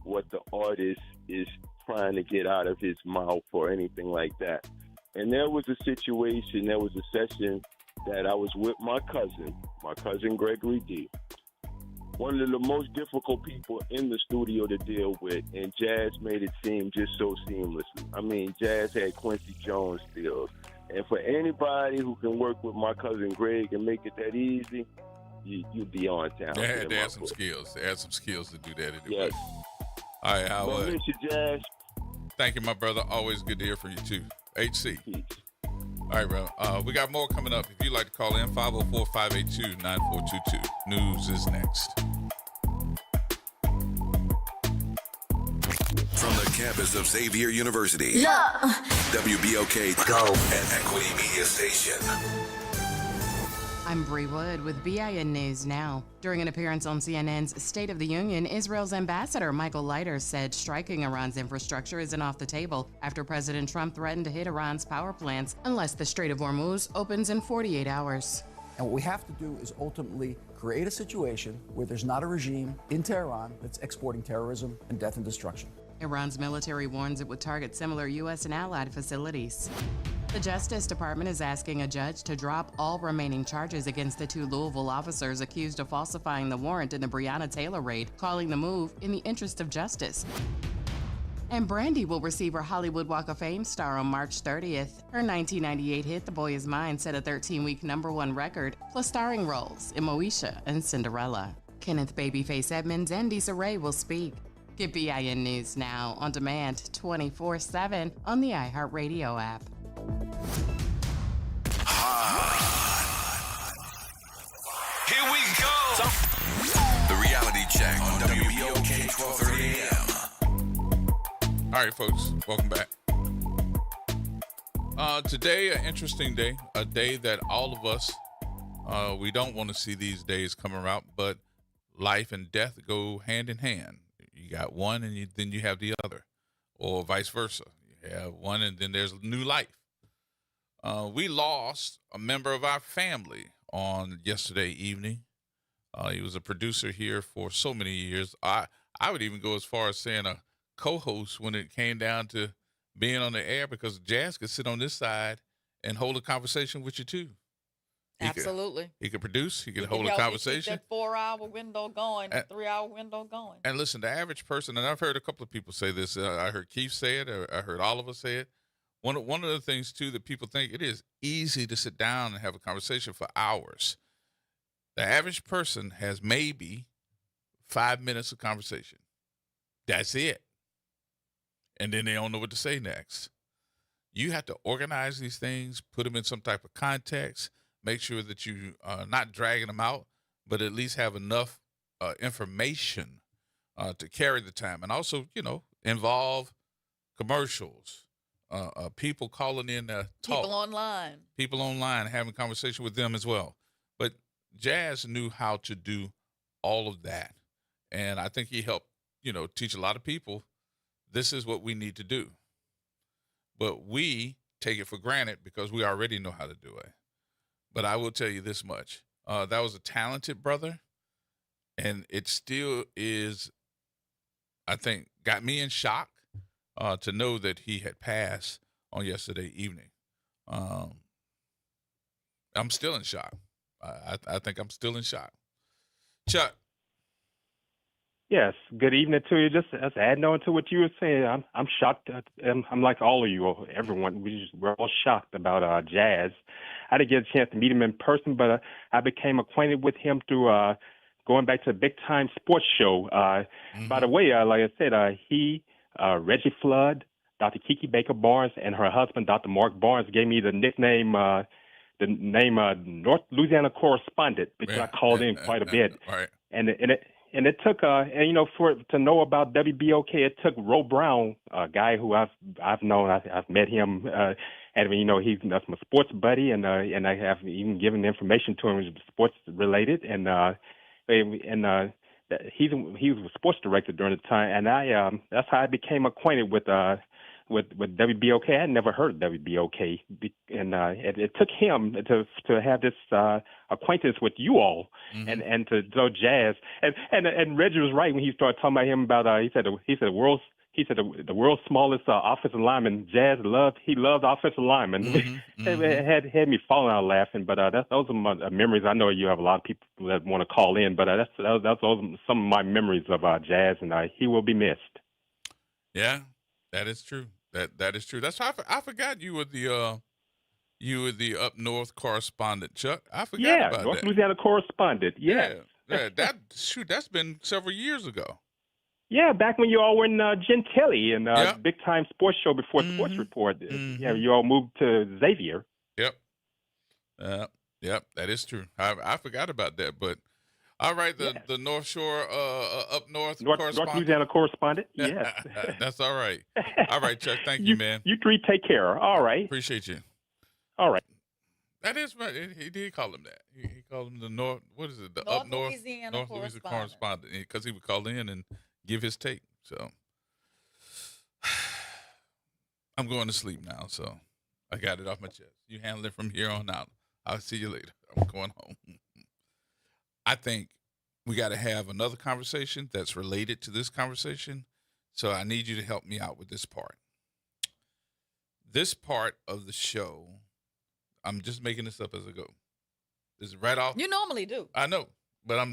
what the artist is trying to get out of his mouth or anything like that. And there was a session that I was with my cousin Gregory D. One of the most difficult people in the studio to deal with, and Jazz made it seem just so seamlessly. I mean, Jazz had Quincy Jones skills. And for anybody who can work with my cousin Greg and make it that easy, you be on town. They had to add some skills. They had some skills to do that anyway. Yes. All right, Howard. Well, miss you, Jazz. Thank you, my brother. Always good to hear from you, too. HC. Peace. All right, bro. We got more coming up. If you'd like to call in, 504-582-9422. News is next. From the campus of Xavier University, WBOK Go and Equity Media Station. I'm Bree Wood with BIN News Now. During an appearance on CNN's State of the Union, Israel's ambassador Michael Leiter said striking Iran's infrastructure isn't off the table after President Trump threatened to hit Iran's power plants unless the Strait of Hormuz opens in 48 hours. And what we have to do is ultimately create a situation where there's not a regime in Tehran that's exporting terrorism and death and destruction. Iran's military warns it would target similar U.S. and allied facilities. The Justice Department is asking a judge to drop all remaining charges against the 2 Louisville officers accused of falsifying the warrant in the Breonna Taylor raid, calling the move in the interest of justice. And Brandy will receive her Hollywood Walk of Fame star on March 30th. Her 1998 hit The Boy Is Mine set a 13-week #1 record, plus starring roles in Moesha and Cinderella. Kenneth Babyface Edmonds and Issa Rae will speak. Get BIN News Now on demand 24/7 on the iHeartRadio app. Here we go. The reality check on WBOK 1230 AM. All right, folks, welcome back. Today, an interesting day, a day that all of us, we don't want to see these days come around, but life and death go hand in hand. You got one and then you have the other, or vice versa. You have one and then there's new life. We lost a member of our family on yesterday evening. He was a producer here for so many years. I would even go as far as saying a co-host when it came down to being on the air, because Jazz could sit on this side and hold a conversation with you too. Absolutely. He could produce. He could He hold a help you conversation. keep that 4-hour window going, the 3-hour window going. And listen, the average person, and I've heard a couple of people say this. I heard Keith say it. I heard Oliver say it. One of the things too that people think, it is easy to sit down and have a conversation for hours. The average person has maybe 5 minutes of conversation. That's it. And then they don't know what to say next. You have to organize these things, put them in some type of context, make sure that you are not dragging them out, but at least have enough information to carry the time. And also, involve commercials, people calling in to talk. People online, having conversation with them as well. But Jazz knew how to do all of that. And I think he helped, teach a lot of people, this is what we need to do. But we take it for granted because we already know how to do it. But I will tell you this much. That was a talented brother. And it still is, I think, got me in shock to know that he had passed on yesterday evening. I'm still in shock. I think I'm still in shock. Chuck. Yes. Good evening to you. Just as adding on to what you were saying, I'm shocked. I'm like all of you, or everyone. We're all shocked about Jazz. I didn't get a chance to meet him in person, but I became acquainted with him through going back to the Big Time Sports Show. By the way, like I said, he, Reggie Flood, Dr. Kiki Baker Barnes, and her husband, Dr. Mark Barnes, gave me the nickname, North Louisiana Correspondent, because I called in quite a bit. Right. And it took for to know about WBOK, it took Ro Brown, a guy who I've known. I've met him, and he's my sports buddy, and I have even given information to him sports related, and he was a sports director during the time, and that's how I became acquainted with WBOK. I had never heard of WBOK, and it took him to have this acquaintance with you all, and to know Jazz. And Reggie was right when he started talking about him about he said the world's smallest offensive lineman. Jazz loves offensive linemen. It had me falling out laughing. But those are my memories. I know you have a lot of people that want to call in, but those are some of my memories of Jazz, and he will be missed. Yeah, that is true. That is true. That's why I forgot you were the up north correspondent, Chuck. I forgot about North that. Louisiana correspondent. Yes. Yeah. That's been several years ago. Yeah, back when you all were in Gentilly and Big Time Sports Show before Sports Report. Yeah, you all moved to Xavier. Yep. Yep. That is true. I forgot about that, but. All right, the North Shore, up north correspondent. North Louisiana correspondent, yes. That's all right. All right, Chuck, thank you, man. You three take care. All right. Appreciate you. All right. That is right. He did call him that. He called him the North. What is it? The North up north Louisiana North Louisiana correspondent, because he would call in and give his take. So I'm going to sleep now. So I got it off my chest. You handle it from here on out. I'll see you later. I'm going home. I think we got to have another conversation that's related to this conversation. So I need you to help me out with this part. This part of the show, I'm just making this up as I go. This is right off. You normally do. I know, but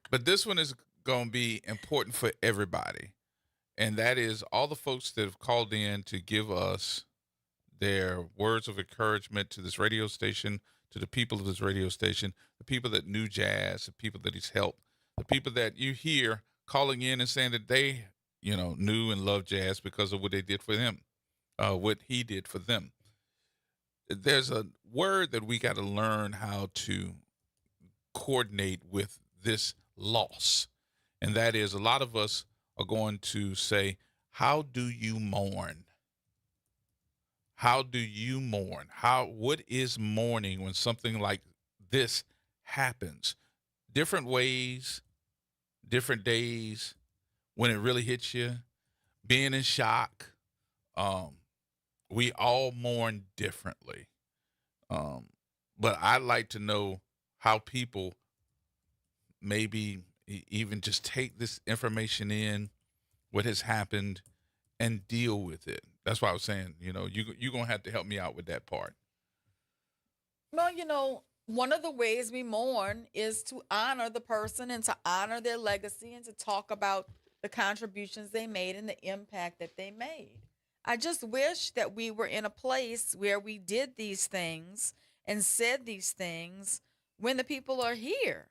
but this one is going to be important for everybody. And that is all the folks that have called in to give us their words of encouragement to this radio station, to the people of this radio station, the people that knew Jazz, the people that he's helped, the people that you hear calling in and saying that they, knew and loved Jazz because of what they did for him, what he did for them. There's a word that we got to learn how to coordinate with this loss. And that is, a lot of us are going to say, how do you mourn? How do you mourn? What is mourning when something like this happens? Different ways, different days, when it really hits you, being in shock. We all mourn differently. But I'd like to know how people maybe even just take this information in, what has happened, and deal with it. That's why I was saying, you're going to have to help me out with that part. Well, one of the ways we mourn is to honor the person and to honor their legacy and to talk about the contributions they made and the impact that they made. I just wish that we were in a place where we did these things and said these things when the people are here.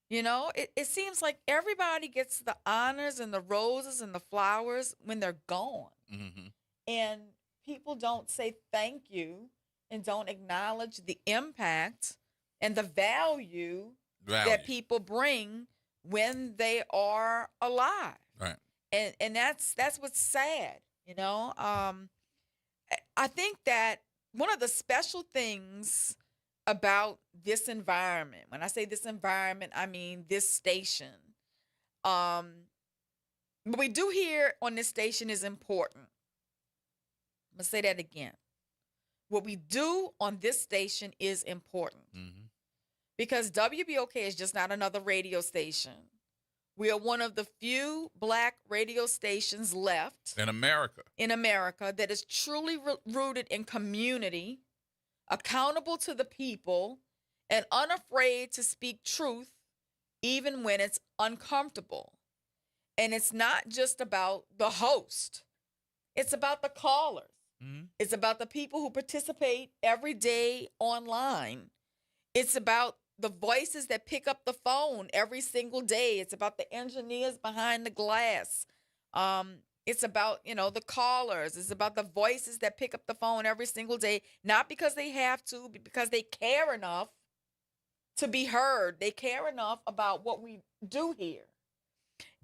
It seems like everybody gets the honors and the roses and the flowers when they're gone. Mm-hmm. And people don't say thank you and don't acknowledge the impact and the value that people bring when they are alive. Right. And that's what's sad. I think that one of the special things about this environment, when I say this environment, I mean this station, what we do here on this station is important. I'm going to say that again. What we do on this station is important. Mm-hmm. Because WBOK is just not another radio station. We are one of the few Black radio stations left in America that is truly rooted in community, accountable to the people, and unafraid to speak truth even when it's uncomfortable. And it's not just about the host. It's about the callers. Mm-hmm. It's about the people who participate every day online. It's about the voices that pick up the phone every single day. It's about the engineers behind the glass. It's about, the callers. It's about the voices that pick up the phone every single day, not because they have to, but because they care enough to be heard. They care enough about what we do here.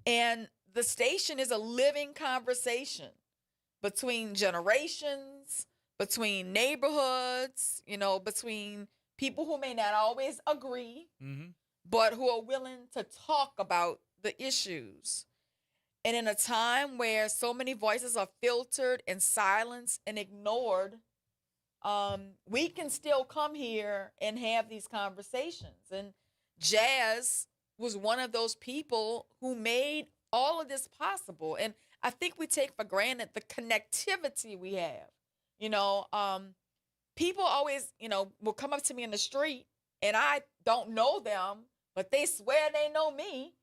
And the station is a living conversation between generations, between neighborhoods, between people who may not always agree, mm-hmm. but who are willing to talk about the issues. And in a time where so many voices are filtered and silenced and ignored, we can still come here and have these conversations. And Jazz was one of those people who made all of this possible. And I think we take for granted the connectivity we have. People always, will come up to me in the street and I don't know them, but they swear they know me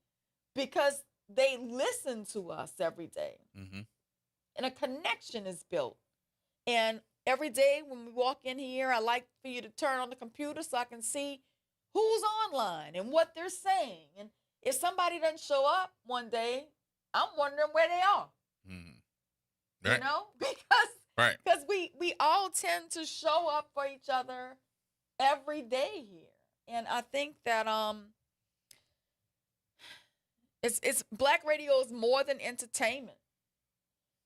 because they listen to us every day. Mm-hmm. And a connection is built. And every day when we walk in here, I like for you to turn on the computer so I can see who's online and what they're saying. And if somebody doesn't show up one day, I'm wondering where they are. Mm-hmm. Right. Because we all tend to show up for each other every day here. And I think that it's Black radio is more than entertainment.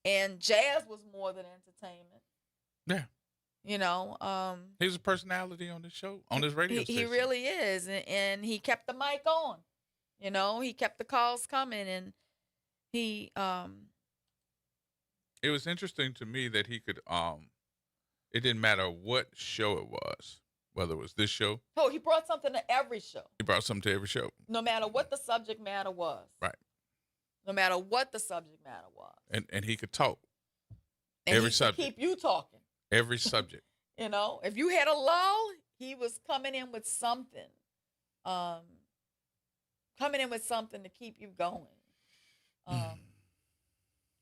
And jazz was more than entertainment. Yeah. He's a personality on this show, on this radio he station. really is, and he kept the mic on. He kept the calls coming, and he It was interesting to me that he could it didn't matter what show it was, whether it was this show. Oh, he brought something to every show. He brought something to every show. No matter what the subject matter was. Right. No matter what the subject matter was. And he could talk. And every he subject. Could keep you talking. Every subject. If you had a lull, he was coming in with something. Coming in with something to keep you going.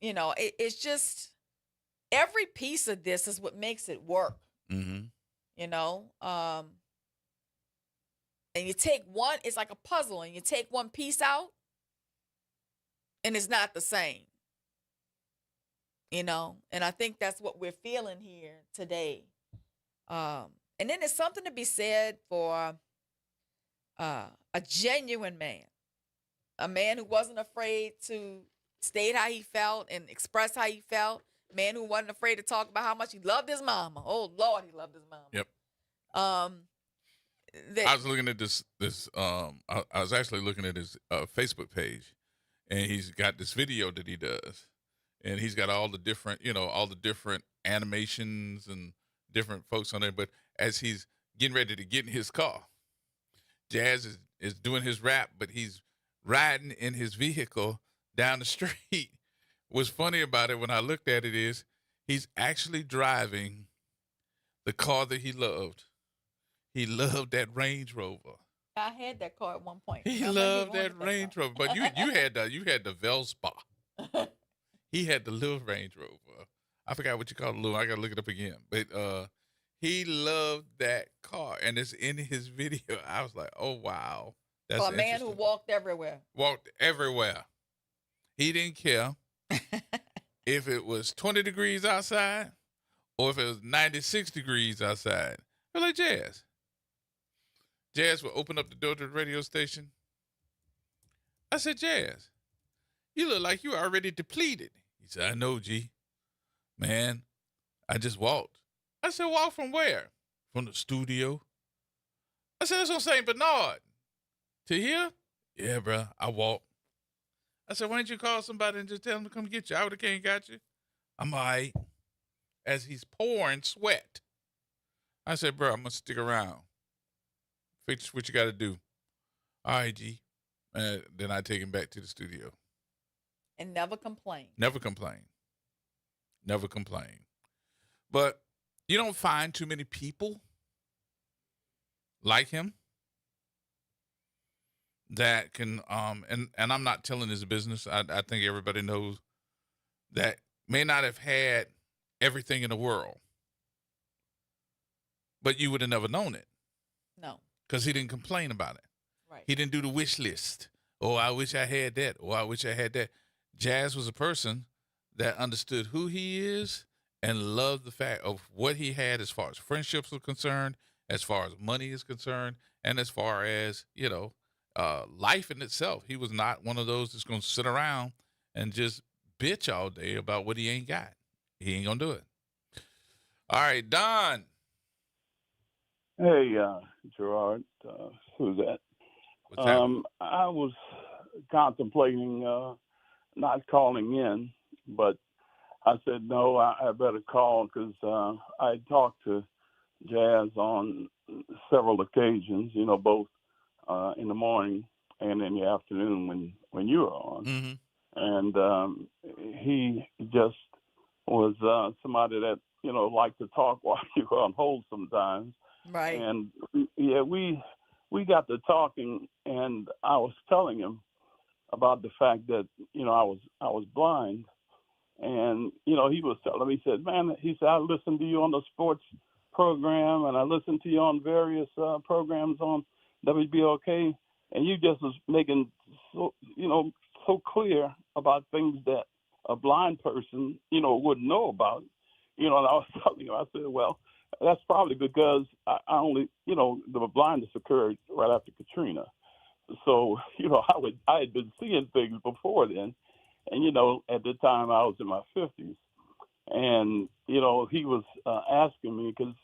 It's just every piece of this is what makes it work. Mm-hmm. And you take one, it's like a puzzle, and you take one piece out, and it's not the same. And I think that's what we're feeling here today. And then there's something to be said for a genuine man, a man who wasn't afraid to state how he felt and express how he felt, a man who wasn't afraid to talk about how much he loved his mama. Oh, Lord, he loved his mama. Yep. I was looking at this. I was actually looking at his Facebook page, and he's got this video that he does, and he's got all the different animations and different folks on there. But as he's getting ready to get in his car, Jazz is doing his rap, but he's riding in his vehicle down the street. What's funny about it when I looked at it is he's actually driving the car that he loved. He loved that Range Rover. I had that car at one point. He loved that Range Rover, but you had the Velspa. He had the little Range Rover. I forgot what you call it, little. I gotta look it up again. But he loved that car, and it's in his video. I was like, oh wow, that's for a man who walked everywhere. Walked everywhere. He didn't care if it was 20 degrees outside or if it was 96 degrees outside. We're like, Jazz will open up the door to the radio station. I said, Jazz, you look like you already depleted. He said, I know, G. Man, I just walked. I said, walk from where? From the studio. I said, that's on St. Bernard. To here? Yeah, bro, I walked. I said, why didn't you call somebody and just tell them to come get you? I would have came and got you. I'm all right. As he's pouring sweat. I said, bro, I'm going to stick around. Fix what you got to do. All right, G. Then I take him back to the studio. And never complain. Never complain. Never complain. But you don't find too many people like him that can, and I'm not telling his business. I think everybody knows that may not have had everything in the world, but you would have never known it. No. Because he didn't complain about it. Right. He didn't do the wish list. Oh, I wish I had that. Oh, I wish I had that. Jazz was a person that understood who he is and loved the fact of what he had as far as friendships were concerned, as far as money is concerned, and as far as, life in itself. He was not one of those that's going to sit around and just bitch all day about what he ain't got. He ain't going to do it. All right, Don. Hey, Gerard. Who's that? What's happening? I was contemplating not calling in, but I said, no, I better call because I talked to Jazz on several occasions, both in the morning and in the afternoon when you were on. Mm-hmm. And he just was somebody that, liked to talk while you were on hold sometimes. Right. And, yeah, we got to talking, and I was telling him about the fact that, I was blind. And, he was telling me, he said, man, I listened to you on the sports program, and I listened to you on various programs on WBOK, and you just was making so clear about things that a blind person, wouldn't know about. And I was telling him, I said, well, that's probably because I only, the blindness occurred right after Katrina. So, I had been seeing things before then. And, at the time I was in my 50s. And he was asking me because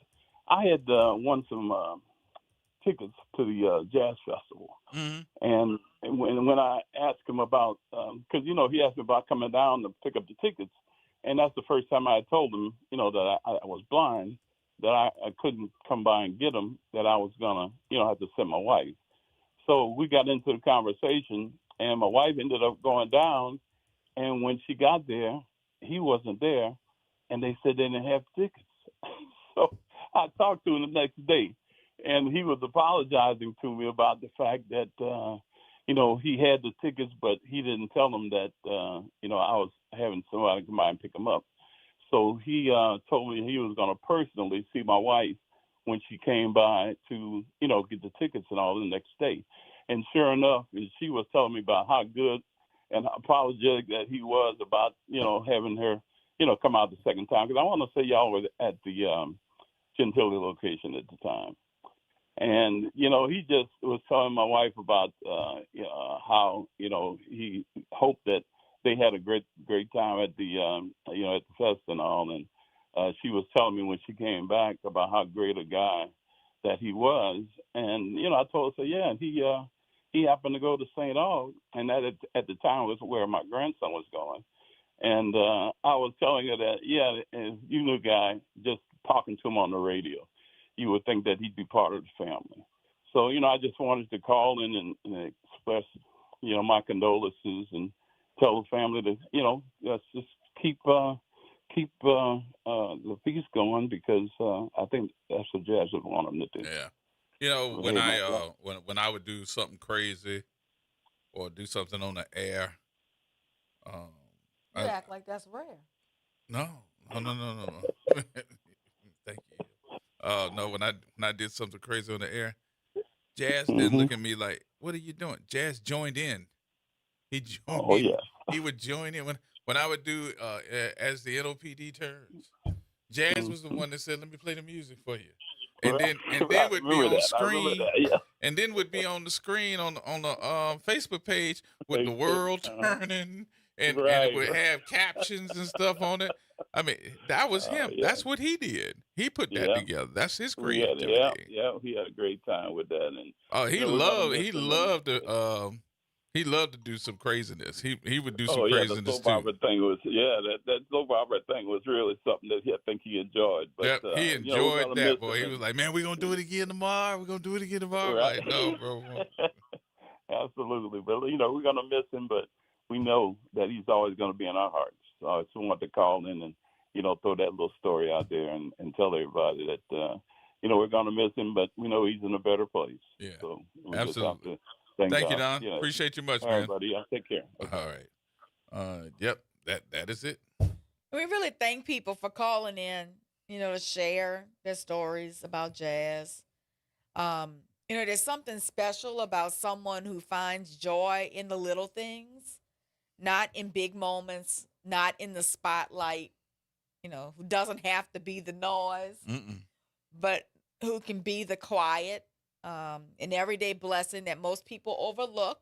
I had won some tickets to the jazz festival. Mm-hmm. And when I asked him about, because he asked me about coming down to pick up the tickets, and that's the first time I had told him, that I was blind, that I couldn't come by and get them, that I was gonna, have to send my wife. So we got into the conversation, and my wife ended up going down, and when she got there, he wasn't there, and they said they didn't have tickets. So I talked to him the next day, and he was apologizing to me about the fact that, he had the tickets, but he didn't tell them that, I was having somebody come by and pick him up. So he told me he was going to personally see my wife when she came by to, get the tickets and all the next day. And sure enough, she was telling me about how good and apologetic that he was about, having her, come out the second time. Because I want to say y'all were at the Gentilly location at the time. And, he just was telling my wife about, how, he hoped that they had a great time at the, at the fest and all. And she was telling me when she came back about how great a guy that he was. And, I told her, yeah, he happened to go to St. Aug, and that at the time was where my grandson was going. And I was telling her that, yeah, and you knew the guy, just talking to him on the radio, you would think that he'd be part of the family. So, I just wanted to call in and express, my condolences and tell the family that, let's just keep the peace going, because I think that's what Jazz would want them to do. Yeah. When when I would do something crazy or do something on the air, you act like that's rare. No. Thank you. No, when I did something crazy on the air, Jazz didn't look at me like, "What are you doing?" Jazz joined in. He joined. Oh yeah. He would join in when I would do as the NOPD turns. Jazz was the one that said, "Let me play the music for you," and then would be on screen, and then would be on the screen on the Facebook page with the world turning, and it would have captions and stuff on it. I mean, that was him. Yeah. That's what he did. He put that together. That's his creativity. He had a great time with that, and he loved to do some craziness. He would do some craziness the soap opera thing was that soap opera thing was really something that I think he enjoyed. But he enjoyed that, boy. He was like, "Man, we're gonna do it again tomorrow. We're gonna do it again tomorrow." Right. Like, no, bro. Absolutely, but we're gonna miss him, but we know that he's always gonna be in our hearts. So I just wanted to call in and throw that little story out there and tell everybody that we're gonna miss him, but we know he's in a better place. Yeah, so absolutely. Thank you, Don. Appreciate you much, all man. Right, buddy. Take care. Okay. All right. Yep. That is it. We really thank people for calling in, to share their stories about jazz. There's something special about someone who finds joy in the little things, not in big moments, not in the spotlight, who doesn't have to be the noise, but who can be the quiet, an everyday blessing that most people overlook.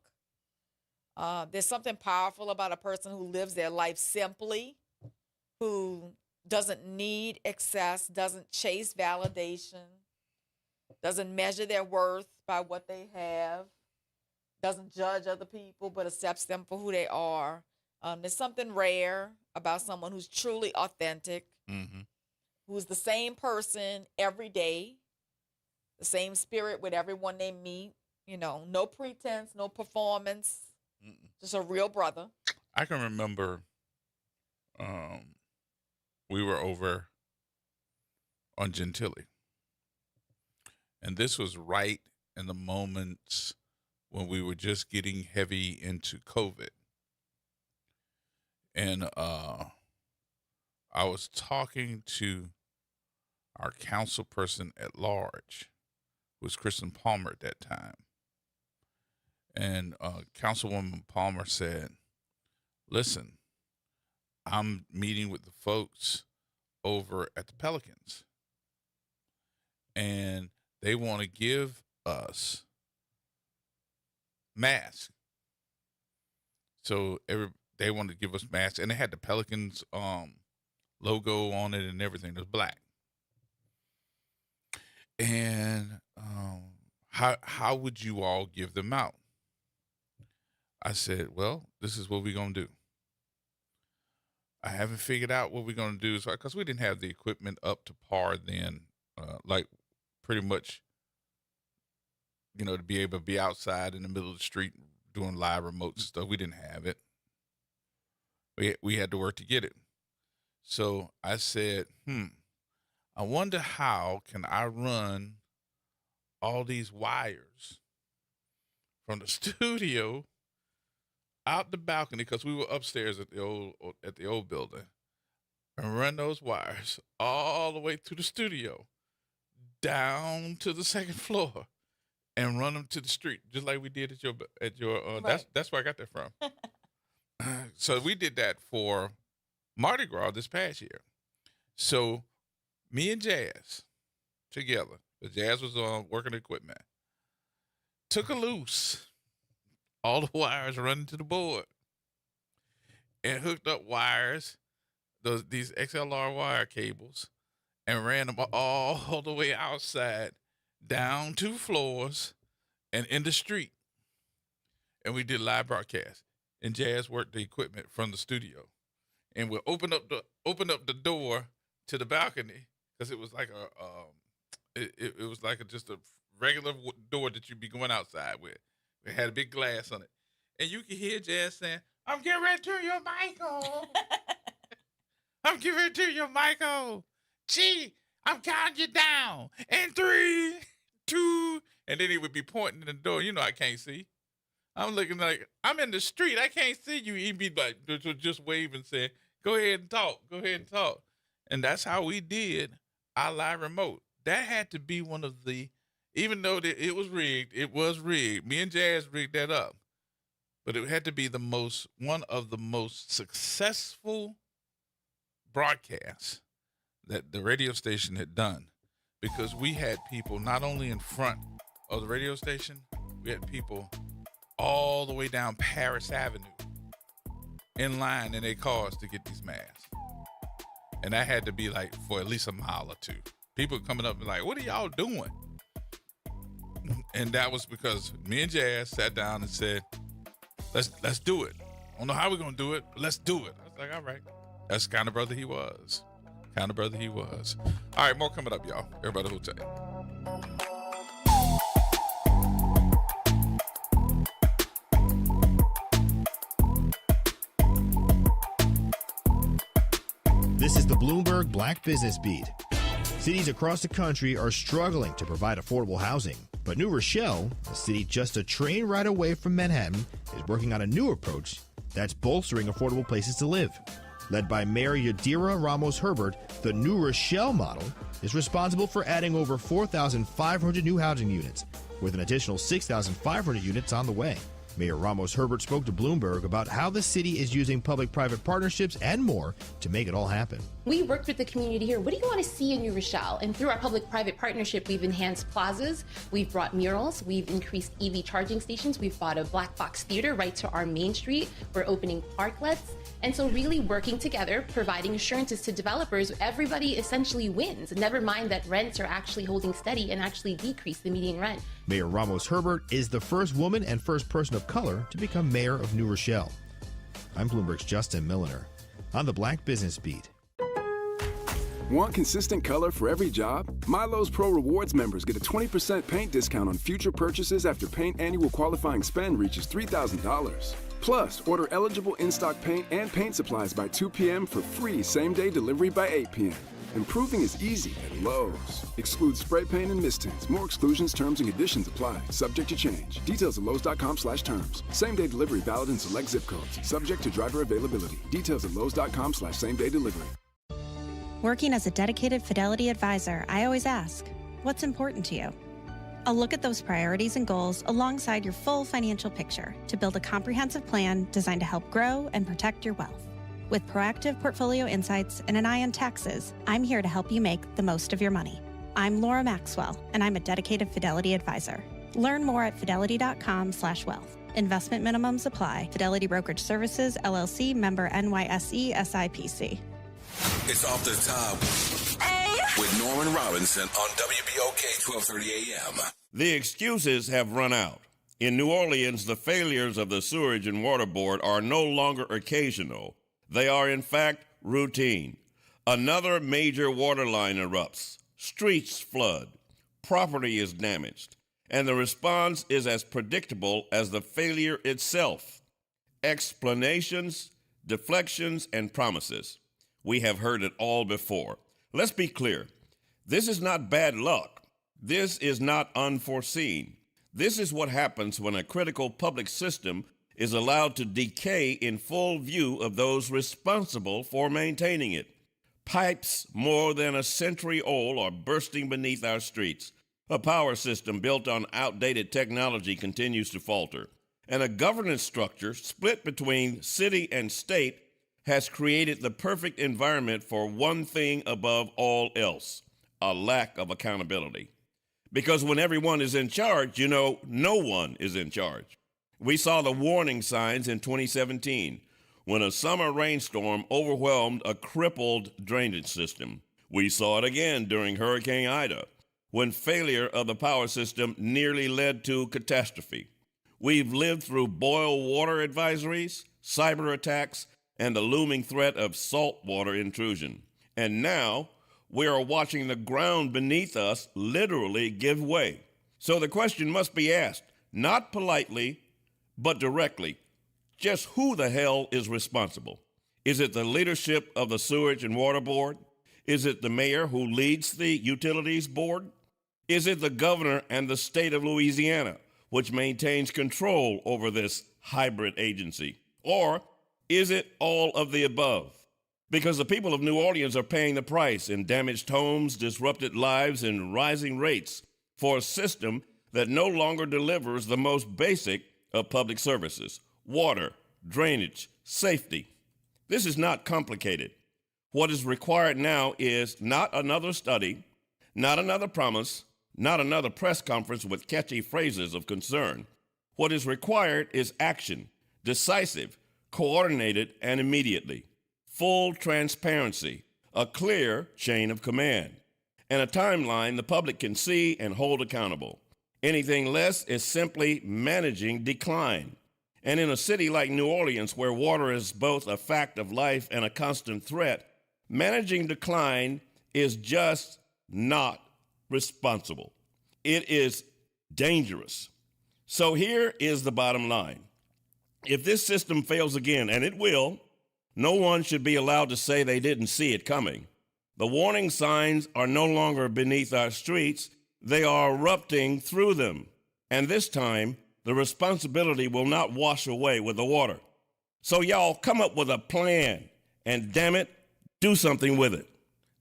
There's something powerful about a person who lives their life simply, who doesn't need excess, doesn't chase validation, doesn't measure their worth by what they have, doesn't judge other people, but accepts them for who they are. There's something rare about someone who's truly authentic, who's the same person every day, the same spirit with everyone they meet, no pretense, no performance, just a real brother. I can remember we were over on Gentilly, and this was right in the moments when we were just getting heavy into COVID. And I was talking to our council person at large, who was Kristen Palmer at that time. And Councilwoman Palmer said, "Listen, I'm meeting with the folks over at the Pelicans, and they want to give us masks. So they wanted to give us masks, and they had the Pelicans logo on it and everything. It was black. And how would you all give them out? I said, well, this is what we're going to do. I haven't figured out what we're going to do, because we didn't have the equipment up to par then, like pretty much, to be able to be outside in the middle of the street doing live remotes and stuff. We didn't have it. We had to work to get it. So I said, I wonder how can I run all these wires from the studio out the balcony, because we were upstairs at the old building, and run those wires all the way to the studio, down to the second floor, and run them to the street, just like we did at your. Right. That's where I got that from. So we did that for Mardi Gras this past year. So me and Jazz together, the Jazz was working equipment, took a loose all the wires running to the board, and hooked up wires, these XLR wire cables, and ran them all the way outside, down 2 floors, and in the street. And we did live broadcast. And Jazz worked the equipment from the studio, and we'll open up the door to the balcony, because it was like it was like just a regular door that you'd be going outside with. It had a big glass on it. And you could hear Jazz saying, I'm getting ready to turn your mic on. I'm getting ready to turn your mic on. Gee, I'm counting you down. And 3, 2, and then he would be pointing in the door. I can't see. I'm looking like, I'm in the street. I can't see you. He'd be like, just wave and say, go ahead and talk. Go ahead and talk. And that's how we did our live remote. That had to be one of the, even though it was rigged. Me and Jazz rigged that up. But it had to be one of the most successful broadcasts that the radio station had done, because we had people not only in front of the radio station, we had people all the way down Paris Avenue in line in their cars to get these masks. And that had to be like for at least a mile or two. People coming up and like, what are y'all doing? And that was because me and Jazz sat down and said, let's do it. I don't know how we're going to do it, but let's do it. I was like, all right. That's the kind of brother he was. All right, more coming up, y'all. Everybody hold tight. This is the Bloomberg Black Business Beat. Cities across the country are struggling to provide affordable housing, but New Rochelle, a city just a train ride away from Manhattan, is working on a new approach that's bolstering affordable places to live. Led by Mayor Yadira Ramos-Herbert, the New Rochelle model is responsible for adding over 4,500 new housing units, with an additional 6,500 units on the way. Mayor Ramos-Herbert spoke to Bloomberg about how the city is using public-private partnerships and more to make it all happen. We worked with the community here. What do you want to see in New Rochelle? And through our public-private partnership, we've enhanced plazas, we've brought murals, we've increased EV charging stations, we've bought a black box theater right to our main street, we're opening parklets. And so really working together, providing assurances to developers, everybody essentially wins. Never mind that rents are actually holding steady and actually decrease the median rent. Mayor Ramos-Herbert is the first woman and first person of color to become mayor of New Rochelle. I'm Bloomberg's Justin Milliner on the Black Business Beat. Want consistent color for every job? Milo's Pro Rewards members get a 20% paint discount on future purchases after paint annual qualifying spend reaches $3,000. Plus, order eligible in-stock paint and paint supplies by 2 p.m. for free same-day delivery by 8 p.m. Improving is easy at Lowe's. Excludes spray paint and mist tints. More exclusions, terms, and conditions apply. Subject to change. Details at Lowes.com/terms. Same-day delivery valid in select zip codes. Subject to driver availability. Details at Lowes.com/same-day delivery. Working as a dedicated Fidelity advisor, I always ask, what's important to you? I'll look at those priorities and goals alongside your full financial picture to build a comprehensive plan designed to help grow and protect your wealth. With proactive portfolio insights and an eye on taxes, I'm here to help you make the most of your money. I'm Laura Maxwell, and I'm a dedicated Fidelity advisor. Learn more at fidelity.com/wealth. Investment minimums apply. Fidelity Brokerage Services, LLC, member NYSE, SIPC. It's Off the Top with Norman Robinson on WBOK 1230 AM. The excuses have run out. In New Orleans, the failures of the Sewerage and Water Board are no longer occasional. They are, in fact, routine. Another major water line erupts. Streets flood. Property is damaged. And the response is as predictable as the failure itself. Explanations, deflections, and promises. We have heard it all before. Let's be clear. This is not bad luck. This is not unforeseen. This is what happens when a critical public system is allowed to decay in full view of those responsible for maintaining it. Pipes more than a century old are bursting beneath our streets. A power system built on outdated technology continues to falter. And a governance structure split between city and state has created the perfect environment for one thing above all else: a lack of accountability. Because when everyone is in charge, no one is in charge. We saw the warning signs in 2017 when a summer rainstorm overwhelmed a crippled drainage system. We saw it again during Hurricane Ida when failure of the power system nearly led to catastrophe. We've lived through boil water advisories, cyber attacks, and the looming threat of saltwater intrusion. And now, we are watching the ground beneath us literally give way. So the question must be asked, not politely, but directly. Just who the hell is responsible? Is it the leadership of the Sewerage and Water Board? Is it the mayor who leads the Utilities Board? Is it the governor and the state of Louisiana, which maintains control over this hybrid agency? Or is it all of the above? Because the people of New Orleans are paying the price in damaged homes, disrupted lives, and rising rates for a system that no longer delivers the most basic of public services: water, drainage, safety. This is not complicated. What is required now is not another study, not another promise, not another press conference with catchy phrases of concern. What is required is action, decisive, coordinated, and immediately. Full transparency, a clear chain of command, and a timeline the public can see and hold accountable. Anything less is simply managing decline. And in a city like New Orleans, where water is both a fact of life and a constant threat, managing decline is just not responsible. It is dangerous. So here is the bottom line. If this system fails again, and it will, no one should be allowed to say they didn't see it coming. The warning signs are no longer beneath our streets. They are erupting through them. And this time, the responsibility will not wash away with the water. So y'all come up with a plan, and damn it, do something with it.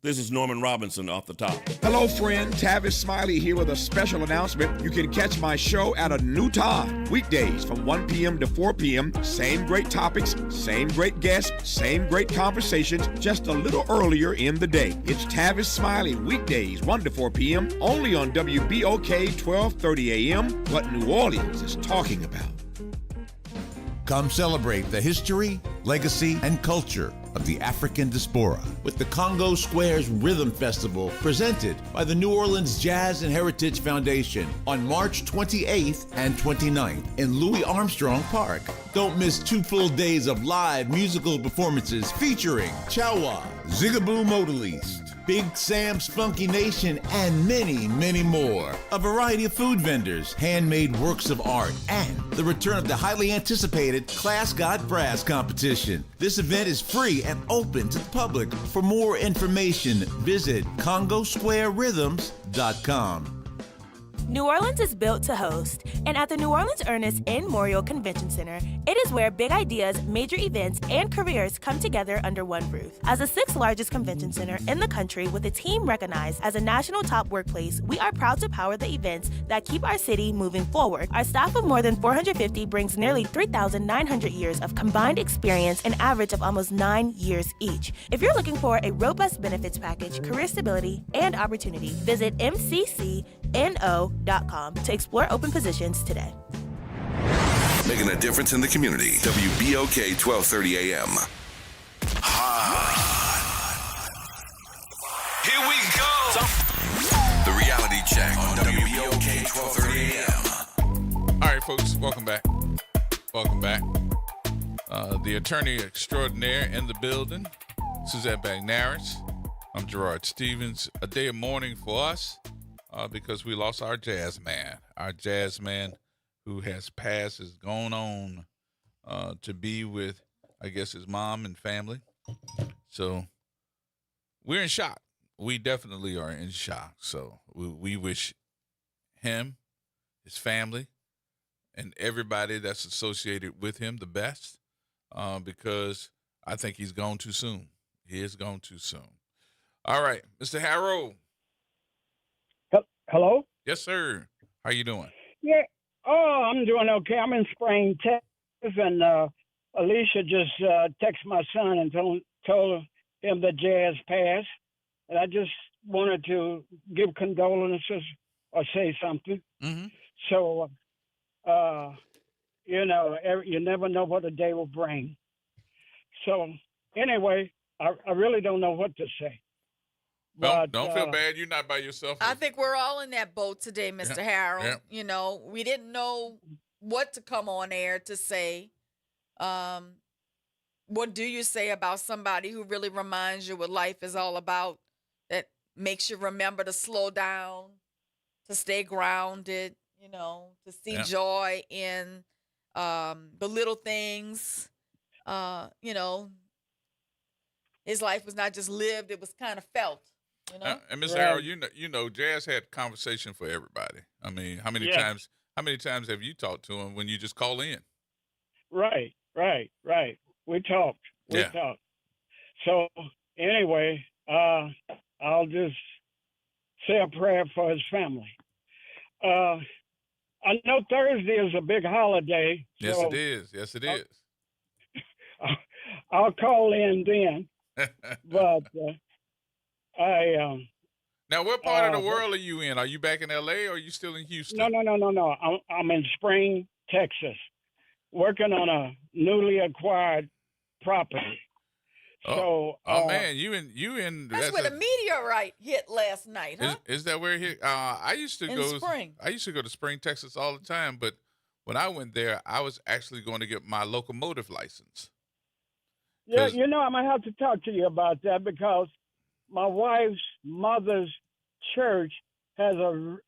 This is Norman Robinson off the top. Hello, friend. Tavis Smiley here with a special announcement. You can catch my show at a new time. Weekdays from 1 p.m. to 4 p.m. Same great topics, same great guests, same great conversations, just a little earlier in the day. It's Tavis Smiley, weekdays 1 to 4 p.m. only on WBOK 1230 a.m. What New Orleans is talking about. Come celebrate the history, legacy, and culture of the African diaspora with the Congo Squares Rhythm Festival presented by the New Orleans Jazz and Heritage Foundation on March 28th and 29th in Louis Armstrong Park. Don't miss 2 full days of live musical performances featuring Chawa, Zigaboo Modaliste, Big Sam's Funky Nation, and many, many more. A variety of food vendors, handmade works of art, and the return of the highly anticipated Class Got Brass competition. This event is free and open to the public. For more information, visit CongoSquareRhythms.com. New Orleans is built to host, and at the New Orleans Ernest N. Memorial Convention Center, it is where big ideas, major events, and careers come together under one roof. As the 6th largest convention center in the country with a team recognized as a national top workplace, we are proud to power the events that keep our city moving forward. Our staff of more than 450 brings nearly 3,900 years of combined experience, an average of almost 9 years each. If you're looking for a robust benefits package, career stability, and opportunity, visit mccno.com to explore open positions today. Making a difference in the community. WBOK 1230 AM. Hot Here we go. The reality check on WBOK 1230 AM. All right, folks, welcome back. Welcome back. The attorney extraordinaire in the building, Suzette Bagnaris. I'm Gerard Stevens. A day of mourning for us because we lost our jazz man. Our jazz man who has passed is gone on to be with, I guess, his mom and family. So we're in shock. We definitely are in shock. So we wish him, his family, and everybody that's associated with him the best because I think he's gone too soon. He is gone too soon. All right, Mr. Harrow. Hello? Yes, sir. How you doing? Yeah. Oh, I'm doing okay. I'm in Spring, Texas, and Alicia just texted my son and told him that Jazz passed. And I just wanted to give condolences or say something. Mm-hmm. So, you never know what a day will bring. So, anyway, I really don't know what to say. But, don't feel bad. You're not by yourself. I think we're all in that boat today, Mr. Harold. Yeah. You know, we didn't know what to come on air to say. What do you say about somebody who really reminds you what life is all about, that makes you remember to slow down, to stay grounded, to see joy in the little things. His life was not just lived, it was kind of felt. And Mr. Harold, you know, Jazz had conversation for everybody. I mean, how many times have you talked to him when you just call in? Right. We talked. So anyway, I'll just say a prayer for his family. I know Thursday is a big holiday. Yes, so it is. Yes, it is. I'll call in then. But now, what part of the world are you in? Are you back in L.A. or are you still in Houston? No. I'm in Spring, Texas, working on a newly acquired property. Oh man, you in? That's where the meteorite hit last night, huh? Is that where it hit? I used to go. Spring. I used to go to Spring, Texas, all the time. But when I went there, I was actually going to get my locomotive license. Yeah, I might have to talk to you about that because my wife's mother's church has a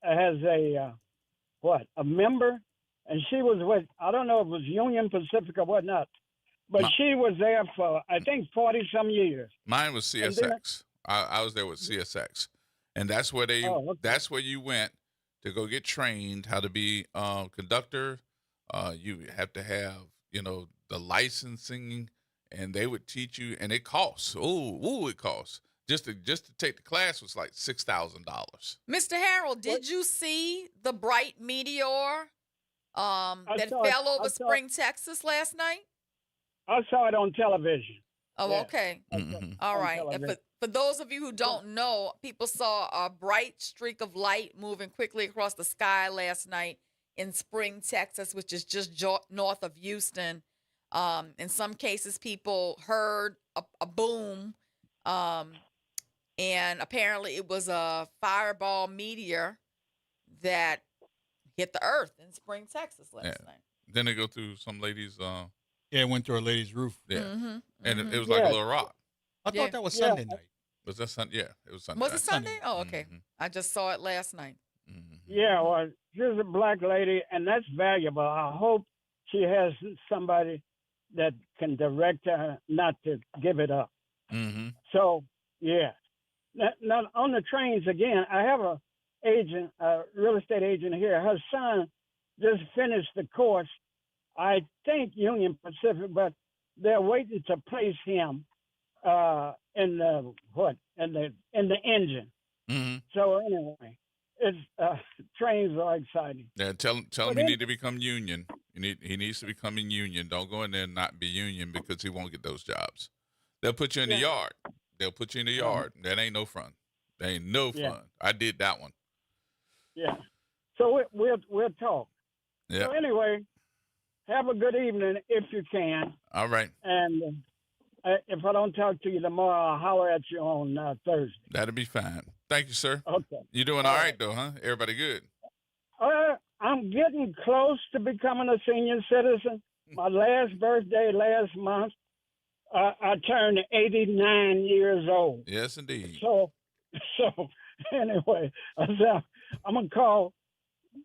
member, and she was with, I don't know if it was Union Pacific or whatnot, but she was there for I think 40-some years. Mine was CSX. I was there with CSX, and that's where that's where you went to go get trained how to be conductor. You have to have the licensing. And they would teach you, and it costs. It costs. Just to take the class was like $6,000. Mr. Harold, did you see the bright meteor that fell over Spring, Texas last night? I saw it on television. Oh, yeah. Okay. Mm-hmm. All right. And for those of you who don't know, people saw a bright streak of light moving quickly across the sky last night in Spring, Texas, which is just north of Houston. In some cases, people heard a boom, and apparently it was a fireball meteor that hit the earth in Spring, Texas last night. Then they go through some lady's. It went through a lady's roof. Yeah, mm-hmm. And it was like a little rock. I thought that was Sunday night. Was that Sunday? Yeah, it was Sunday. Was it Sunday? Oh, okay. Mm-hmm. I just saw it last night. Mm-hmm. Yeah, well, she's a black lady, and that's valuable. I hope she has somebody that can direct her not to give it up. Mm-hmm. So, yeah. Now, on the trains, again, I have a real estate agent here. Her son just finished the course, I think Union Pacific, but they're waiting to place him in the engine. Mm-hmm. So anyway, it's trains are exciting. Yeah, tell him he need to become union. He needs to become in union. Don't go in there and not be union because he won't get those jobs. They'll put you in the yard. That ain't no fun. That ain't no fun. Yeah. I did that one. Yeah. So we'll talk. Yeah. So anyway, have a good evening if you can. All right. And if I don't talk to you tomorrow, I'll holler at you on Thursday. That'll be fine. Thank you, sir. Okay. You doing all right, though, huh? Everybody good? I'm getting close to becoming a senior citizen. My last birthday last month, I turned 89 years old. Yes, indeed. So anyway, I said, I'm going to call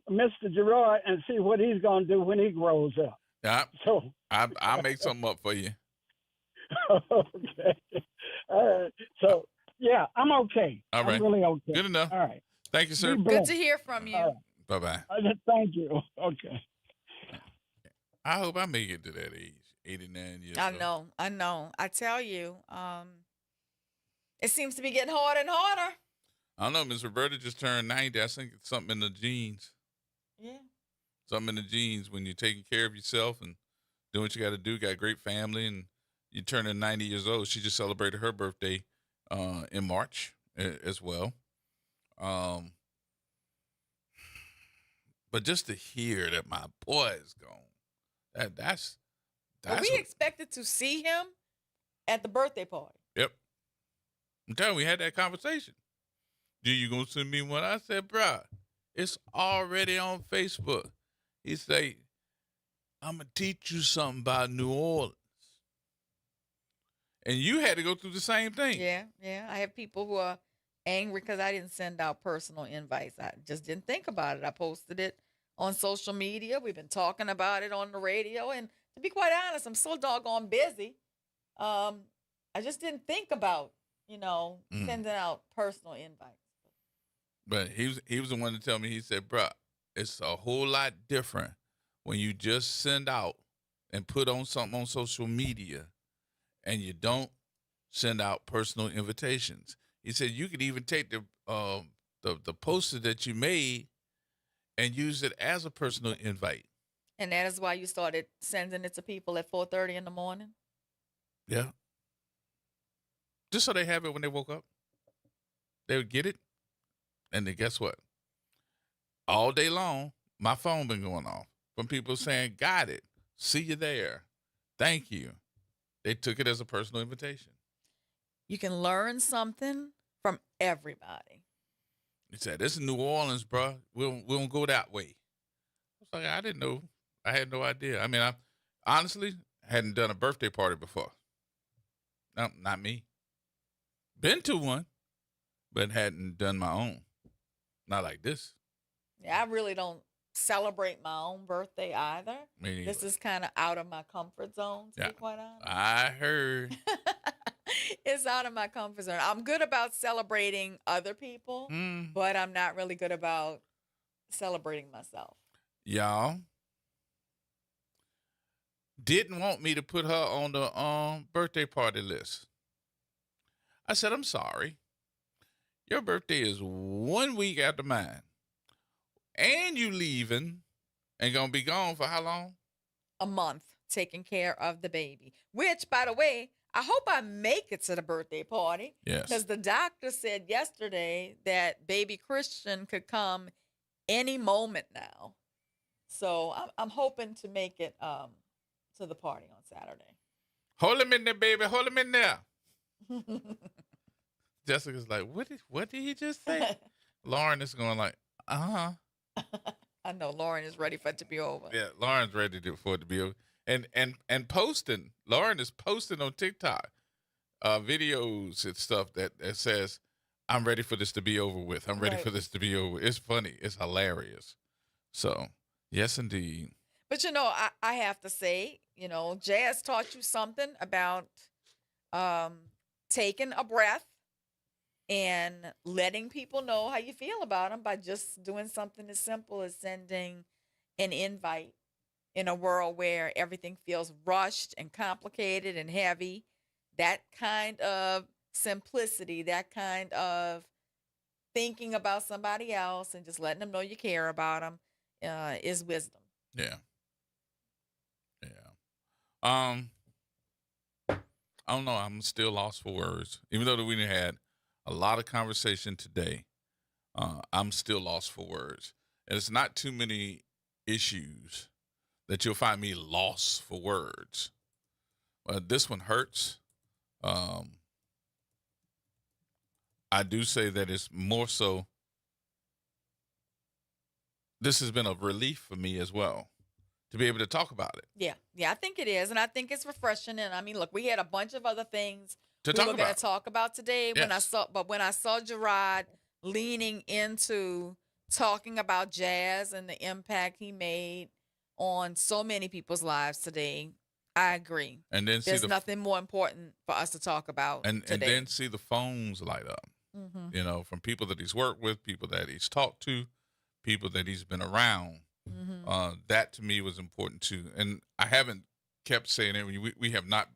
Mr. Gerod and see what he's going to do when he grows up. Yeah. So I'll make something up for you. Okay. All right. So, yeah, I'm okay. All right. I'm really okay. Good enough. All right. Thank you, sir. Good to hear from you. All right. Bye-bye. Thank you. Okay. I hope I make it to that age, 89 years I old. know. I tell you, it seems to be getting harder and harder. I don't know. Miss Roberta just turned 90. I think it's something in the genes. Yeah. Something in the genes when you're taking care of yourself and doing what you got to do. Got a great family, and you're turning 90 years old. She just celebrated her birthday in March as well. But just to hear that my boy is gone, that's But we expected to see him at the birthday party. Yep. I'm telling you, we had that conversation. Do you gonna send me one? I said, bruh, it's already on Facebook. He say, I'm gonna teach you something about New Orleans. And you had to go through the same thing. Yeah. I have people who are angry because I didn't send out personal invites. I just didn't think about it. I posted it on social media. We've been talking about it on the radio. And to be quite honest, I'm so doggone busy. I just didn't think about, sending out personal invites. But he was the one to tell me, he said, bruh, it's a whole lot different when you just send out and put on something on social media and you don't send out personal invitations. He said you could even take the poster that you made and use it as a personal invite. And that is why you started sending it to people at 4:30 in the morning? Yeah. Just so they have it when they woke up. They would get it. And then guess what? All day long, my phone been going off from people saying, got it. See you there. Thank you. They took it as a personal invitation. You can learn something from everybody. He said, this is New Orleans, bro. We don't go that way. I was like, I didn't know. I had no idea. I mean, I honestly hadn't done a birthday party before. No, not me. Been to one, but hadn't done my own. Not like this. Yeah, I really don't celebrate my own birthday either. Me neither. This is kind of out of my comfort zone, to be quite honest. I heard. It's out of my comfort zone. I'm good about celebrating other people, but I'm not really good about celebrating myself. Y'all didn't want me to put her on the birthday party list. I said, I'm sorry. Your birthday is 1 week after mine. And you leaving and going to be gone for how long? A month, taking care of the baby. Which, by the way, I hope I make it to the birthday party. Yes. Because the doctor said yesterday that baby Christian could come any moment now. So I'm hoping to make it to the party on Saturday. Hold him in there, baby. Hold him in there. Jessica's like, what did he just say? Lauren is going like, uh-huh. I know Lauren is ready for it to be over. Yeah, Lauren's ready for it to be over. And posting. Lauren is posting on TikTok videos and stuff that says, I'm ready for this to be over with. I'm ready for this to be over. It's funny. It's hilarious. So, yes, indeed. But, I have to say, Jazz taught you something about taking a breath and letting people know how you feel about them by just doing something as simple as sending an invite in a world where everything feels rushed and complicated and heavy. That kind of simplicity, that kind of thinking about somebody else and just letting them know you care about them is wisdom. Yeah. I don't know. I'm still lost for words. Even though we had a lot of conversation today, I'm still lost for words. And it's not too many issues that you'll find me lost for words. This one hurts. I do say that it's more so. This has been a relief for me as well to be able to talk about it. Yeah, I think it is, and I think it's refreshing. And I mean, look, we had a bunch of other things To we talk were going about. to talk about today. Yes. When I saw Gerard leaning into talking about jazz and the impact he made on so many people's lives today, I agree. And then see There's nothing more important for us to talk about and today. then see the phones light up. Mhm. You know, from people that he's worked with, people that he's talked to, people that he's been around. That to me was important too. And I haven't kept saying it. We have not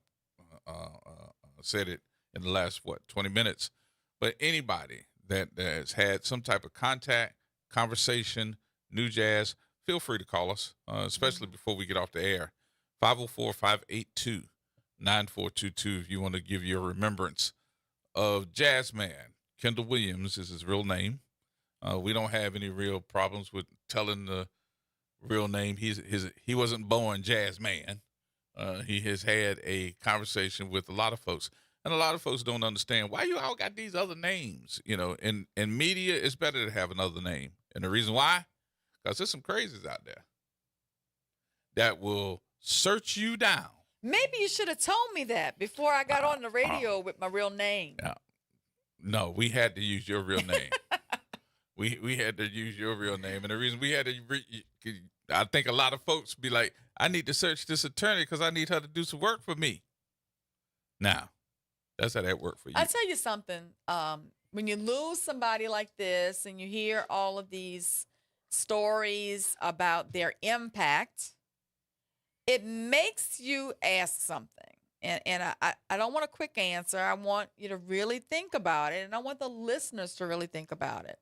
said it in the last 20 minutes. But anybody that has had some type of contact, conversation, new jazz, feel free to call us, especially before we get off the air. 504-582-9422 if you want to give your remembrance of Jazz Man. Kendall Williams is his real name. We don't have any real problems with telling the real name. He wasn't born Jazz Man. He has had a conversation with a lot of folks, and a lot of folks don't understand why you all got these other names. You know, in media, it's better to have another name, and the reason why, because there's some crazies out there that will search you down. Maybe you should have told me that before I got on the radio with my real name. Yeah. No, we had to use your real name. we had to use your real name, and the reason we had to, I think a lot of folks be like, I need to search this attorney because I need her to do some work for me. Now, that's how that worked for you. I'll tell you something. When you lose somebody like this and you hear all of these stories about their impact, it makes you ask something. And I don't want a quick answer. I want you to really think about it, and I want the listeners to really think about it.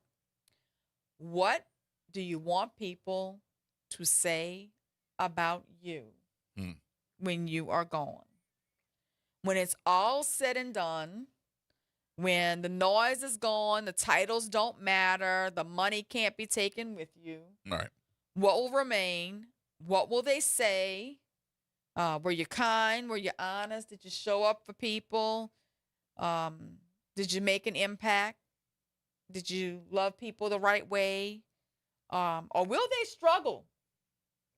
What do you want people to say about you when you are gone? When it's all said and done, when the noise is gone, the titles don't matter, the money can't be taken with you. Right. What will remain? What will they say? Were you kind? Were you honest? Did you show up for people? Did you make an impact? Did you love people the right way? Or will they struggle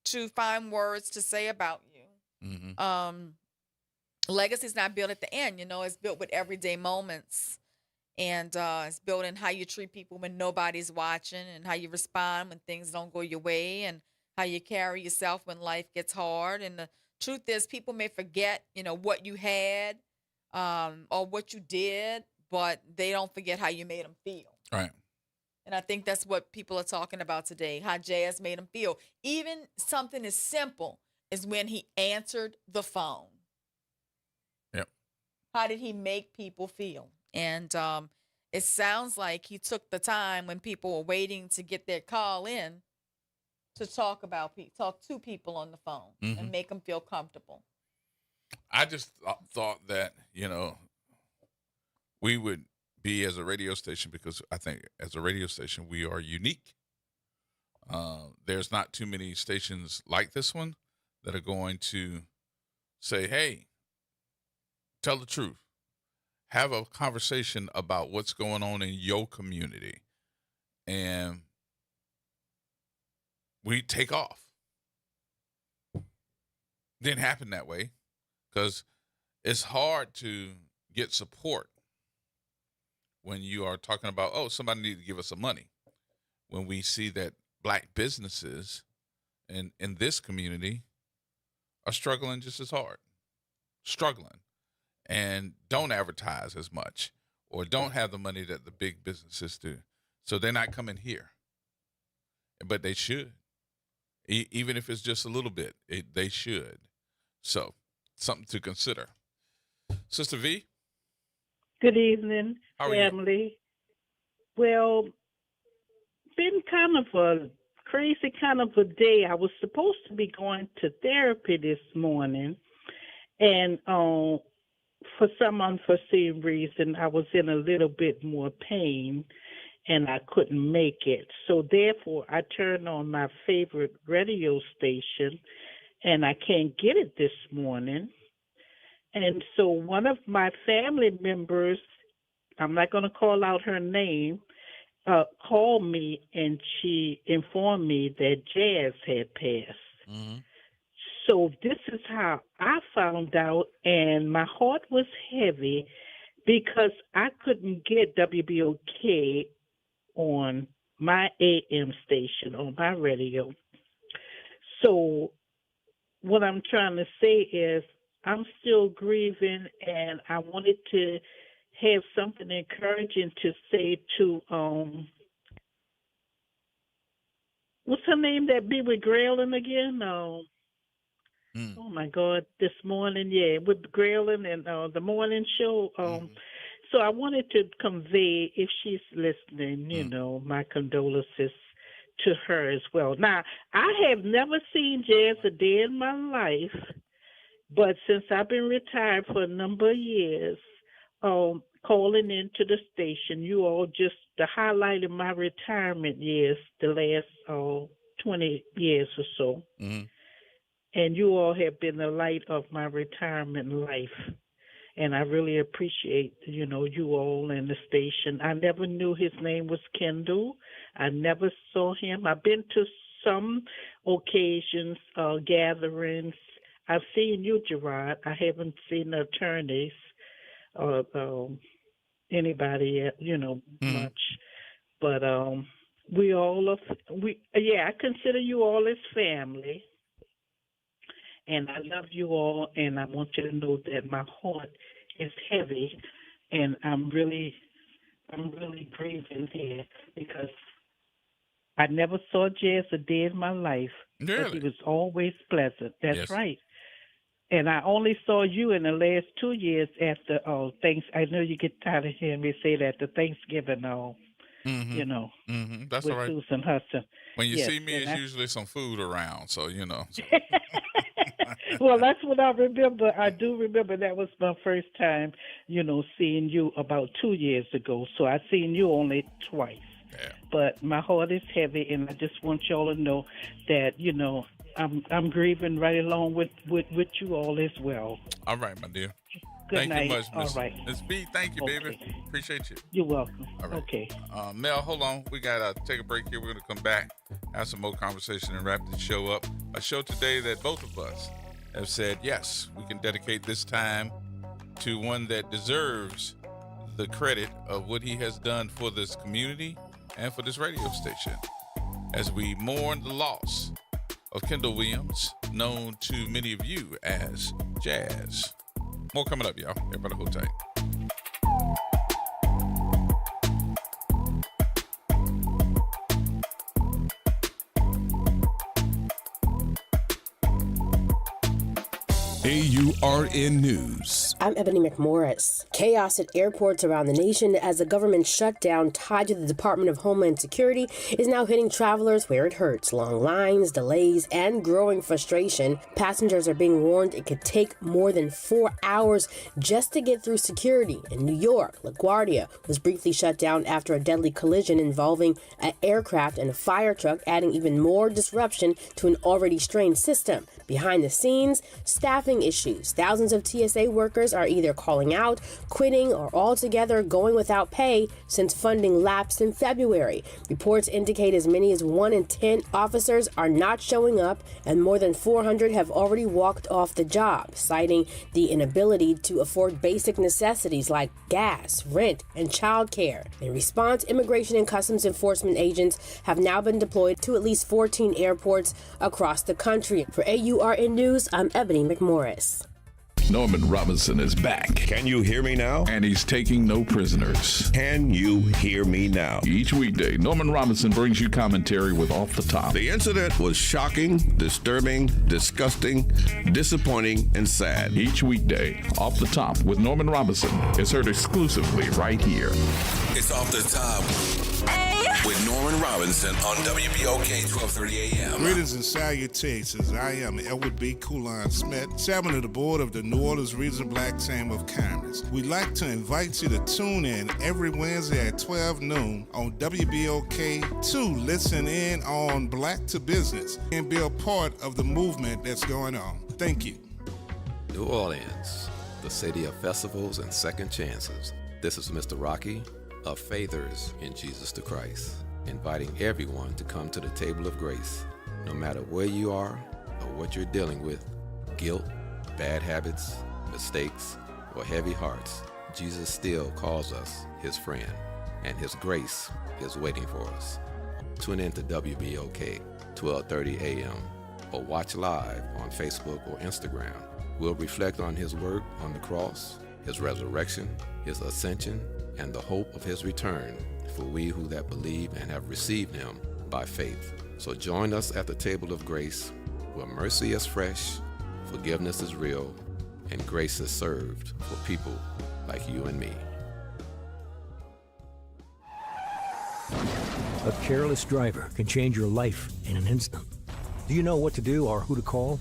to find words to say about you? Legacy is not built at the end. You know, it's built with everyday moments. And it's built in how you treat people when nobody's watching, and how you respond when things don't go your way, and how you carry yourself when life gets hard. And the truth is, people may forget, you know, what you had or what you did, but they don't forget how you made them feel. Right. And I think that's what people are talking about today, how Jazz made them feel. Even something as simple as when he answered the phone. Yep. How did he make people feel? And it sounds like he took the time when people were waiting to get their call in to talk to people on the phone and make them feel comfortable. I just thought that, you know, we would be as a radio station, because I think as a radio station, we are unique. There's not too many stations like this one that are going to say, hey, tell the truth. Have a conversation about what's going on in your community. And we take off. Didn't happen that way, because it's hard to get support when you are talking about, oh, somebody need to give us some money. When we see that black businesses in this community are struggling just as hard, and don't advertise as much, or don't have the money that the big businesses do. So they're not coming here. But they should. Even if it's just a little bit, they should. So, something to consider. Sister V? Good evening, How are family. Well, been kind of a crazy kind of a day. I was supposed to be going to therapy this morning, and for some unforeseen reason, I was in a little bit more pain, and I couldn't make it. So therefore, I turned on my favorite radio station, and I can't get it this morning. And so one of my family members, I'm not going to call out her name, called me and she informed me that Jazz had passed. So this is how I found out, and my heart was heavy because I couldn't get WBOK on my AM station, on my radio. So what I'm trying to say is I'm still grieving, and I wanted to have something encouraging to say to, what's her name that be with Graylin again? Oh my God, this morning, with Graylin and the morning show. So I wanted to convey, if she's listening, my condolences to her as well. Now, I have never seen Jazz a day in my life, but since I've been retired for a number of years, calling into the station, you all just the highlight of my retirement years, the last 20 years or so. And you all have been the light of my retirement life. And I really appreciate, you all and the station. I never knew his name was Kendall. I never saw him. I've been to some occasions, gatherings. I've seen you, Gerard. I haven't seen the attorneys or anybody yet, much. But we all I consider you all as family. And I love you all, and I want you to know that my heart is heavy, and I'm really grieving here because I never saw Jazz a day in my life. Really? But he was always pleasant. That's Yes. right. And I only saw you in the last 2 years after thanks. I know you get tired of hearing me say that, the Thanksgiving, That's with all right. Susan Hudson. When you Yes, see me, and it's usually some food around, so Well, that's what I remember. I do remember that was my first time, seeing you about 2 years ago. So I've seen you only twice. Yeah. But my heart is heavy, and I just want y'all to know that, I'm grieving right along with you all as well. All right, my dear. Good Thank night. you much, Miss. All right. Miss B, thank you, Okay. baby. Appreciate you. You're welcome. All right. Okay. Mel, hold on. We got to take a break here. We're going to come back, have some more conversation, and wrap the show up. A show today that both of us have said, yes, we can dedicate this time to one that deserves the credit of what he has done for this community and for this radio station. As we mourn the loss of Kendall Williams, known to many of you as Jazz. More coming up, y'all. Everybody hold tight. AURN News. I'm Ebony McMorris. Chaos at airports around the nation as the government shutdown tied to the Department of Homeland Security is now hitting travelers where it hurts. Long lines, delays, and growing frustration. Passengers are being warned it could take more than 4 hours just to get through security. In New York, LaGuardia was briefly shut down after a deadly collision involving an aircraft and a fire truck, adding even more disruption to an already strained system. Behind the scenes, staffing issues. Thousands of TSA workers are either calling out, quitting, or altogether going without pay since funding lapsed in February. Reports indicate as many as 1 in 10 officers are not showing up, and more than 400 have already walked off the job, citing the inability to afford basic necessities like gas, rent, and childcare. In response, Immigration and Customs Enforcement agents have now been deployed to at least 14 airports across the country. For AURN News, I'm Ebony McMorris. Norman Robinson is back. Can you hear me now? And he's taking no prisoners. Can you hear me now? Each weekday, Norman Robinson brings you commentary with Off the Top. The incident was shocking, disturbing, disgusting, disappointing, and sad. Each weekday, Off the Top with Norman Robinson is heard exclusively right here. It's Off the Top with Norman Robinson on WBOK 1230 AM. Greetings and salutations. I am Edward B. Coulon Smith, chairman of the board of the New Orleans Region Black Chamber of Commerce. We'd like to invite you to tune in every Wednesday at 12 noon on WBOK to listen in on Black to Business and be a part of the movement that's going on. Thank you. New Orleans, the city of festivals and second chances. This is Mr. Rocky of Faithers in Jesus the Christ, inviting everyone to come to the table of grace. No matter where you are or what you're dealing with, guilt, bad habits, mistakes, or heavy hearts, Jesus still calls us his friend, and his grace is waiting for us. Tune in to WBOK, 12:30 a.m., or watch live on Facebook or Instagram. We'll reflect on his work on the cross, his resurrection, his ascension, and the hope of his return for we who that believe and have received him by faith. So join us at the table of grace, where mercy is fresh, forgiveness is real, and grace is served for people like you and me. A careless driver can change your life in an instant. Do you know what to do or who to call?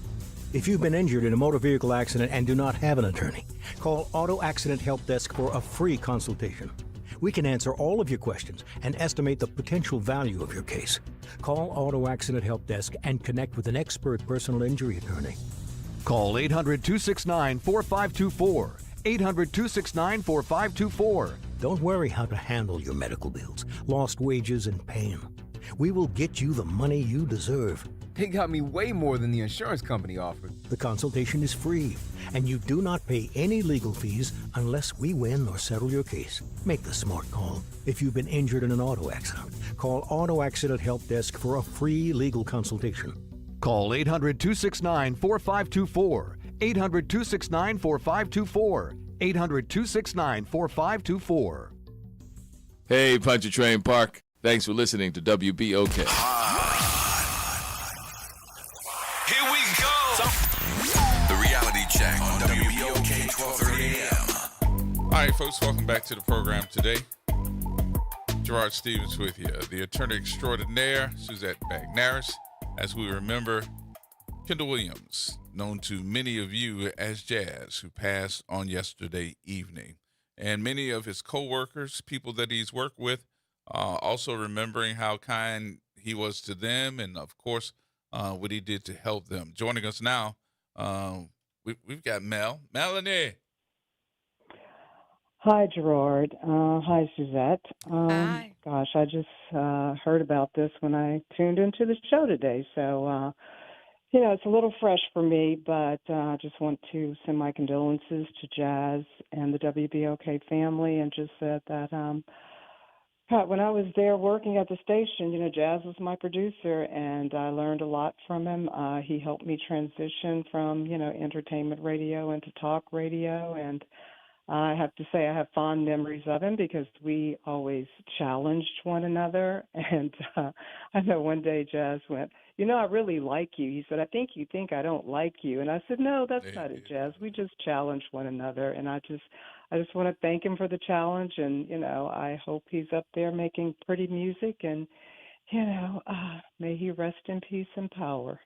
If you've been injured in a motor vehicle accident and do not have an attorney, call Auto Accident Help Desk for a free consultation. We can answer all of your questions and estimate the potential value of your case. Call Auto Accident Help Desk and connect with an expert personal injury attorney. Call 800-269-4524. 800-269-4524. Don't worry how to handle your medical bills, lost wages, and pain. We will get you the money you deserve. They got me way more than the insurance company offered. The consultation is free, and you do not pay any legal fees unless we win or settle your case. Make the smart call. If you've been injured in an auto accident, call Auto Accident Help Desk for a free legal consultation. Call 800-269-4524. 800-269-4524. 800-269-4524. Hey, Pontchartrain Park. Thanks for listening to WBOK. Here we go. The reality check on WBOK 12:30 a.m. All right, folks, welcome back to the program today. Gerard Stevens with you, the attorney extraordinaire, Suzette Bagnaris. As we remember, Kendall Williams, known to many of you as Jazz, who passed on yesterday evening. And many of his co-workers, people that he's worked with, also remembering how kind he was to them and, of course, what he did to help them. Joining us now, we've got Melanie. Hi, Gerard. Hi, Suzette. Hi. Gosh, I just heard about this when I tuned into the show today. So, it's a little fresh for me, but I just want to send my condolences to Jazz and the WBOK family, and just said that when I was there working at the station, Jazz was my producer, and I learned a lot from him. He helped me transition from, entertainment radio into talk radio, and I have to say I have fond memories of him because we always challenged one another. And I know one day Jazz went, I really like you. He said, I think you think I don't like you. And I said, no, that's not it, Jazz. We just challenge one another. And I just want to thank him for the challenge. And, I hope he's up there making pretty music. And, may he rest in peace and power.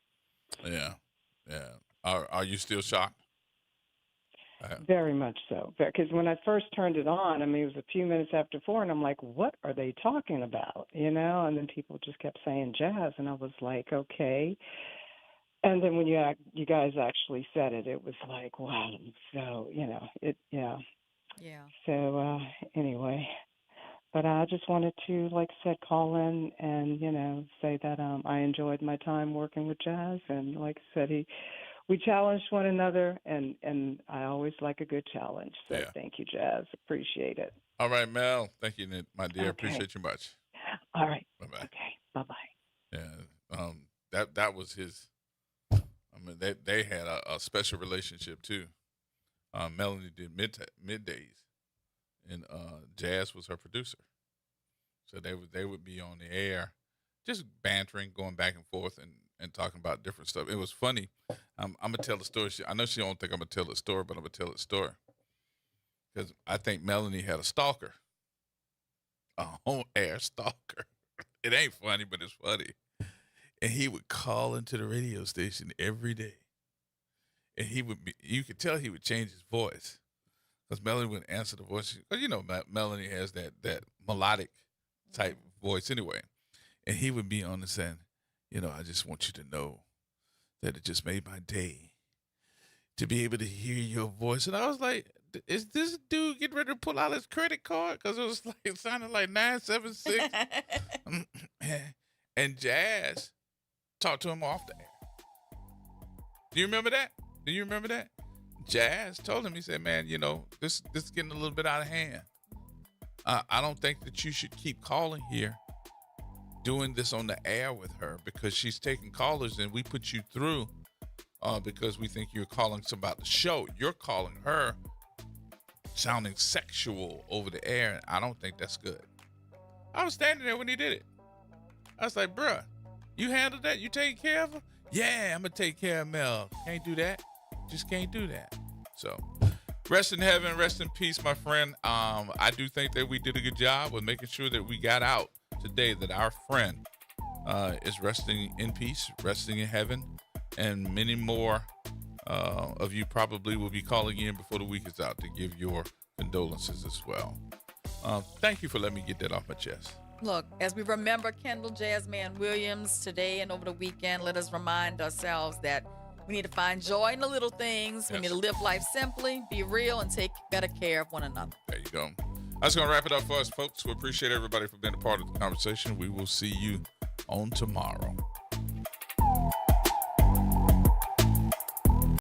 Yeah. Are you still shocked? Very much so. Because when I first turned it on, it was a few minutes after 4, and I'm like, what are they talking about? And then people just kept saying Jazz, and I was like, okay. And then when you guys actually said it, it was like, wow. So, yeah. So, anyway. But I just wanted to, like I said, call in and, say that I enjoyed my time working with Jazz. And like I said, we challenged one another, and I always like a good challenge. So Thank you, Jazz. Appreciate it. All right, Mel. Thank you, my dear. Okay. Appreciate you much. All right. Bye-bye. Okay. Bye-bye. Yeah. That was his. They had a special relationship too. Melanie did middays, and Jazz was her producer. So they would be on the air, just bantering, going back and forth, and talking about different stuff. It was funny. I'm gonna tell the story. I know she don't think I'm gonna tell the story, but I'm gonna tell the story because I think Melanie had a stalker, a on-air stalker. It ain't funny, but it's funny. And he would call into the radio station every day, and you could tell he would change his voice because Melanie would answer the voice. Because Melanie has that melodic type voice anyway, and he would be on the saying, I just want you to know that it just made my day to be able to hear your voice. And I was like, is this dude getting ready to pull out his credit card? Because it was like, it sounded like 976. And Jazz talked to him off the air. Do you remember that? Do you remember that? Jazz told him, he said, man, you know, this is getting a little bit out of hand. I don't think that you should keep calling here, doing this on the air with her, because she's taking callers and we put you through because we think you're calling about the show. You're calling her sounding sexual over the air, and I don't think that's good. I was standing there when he did it. I was like, bruh, you handled that? You taking care of her? Yeah, I'm going to take care of Mel. Can't do that. Just can't do that. So rest in heaven, rest in peace, my friend. I do think that we did a good job with making sure that we got out today that our friend is resting in peace, resting in heaven, and many more of you probably will be calling in before the week is out to give your condolences as well. Thank you for letting me get that off my chest. Look, as we remember Kendall Jazzman Williams today and over the weekend, let us remind ourselves that we need to find joy in the little things. Yes. We need to live life simply, be real, and take better care of one another. There you go. That's going to wrap it up for us, folks. We appreciate everybody for being a part of the conversation. We will see you on tomorrow.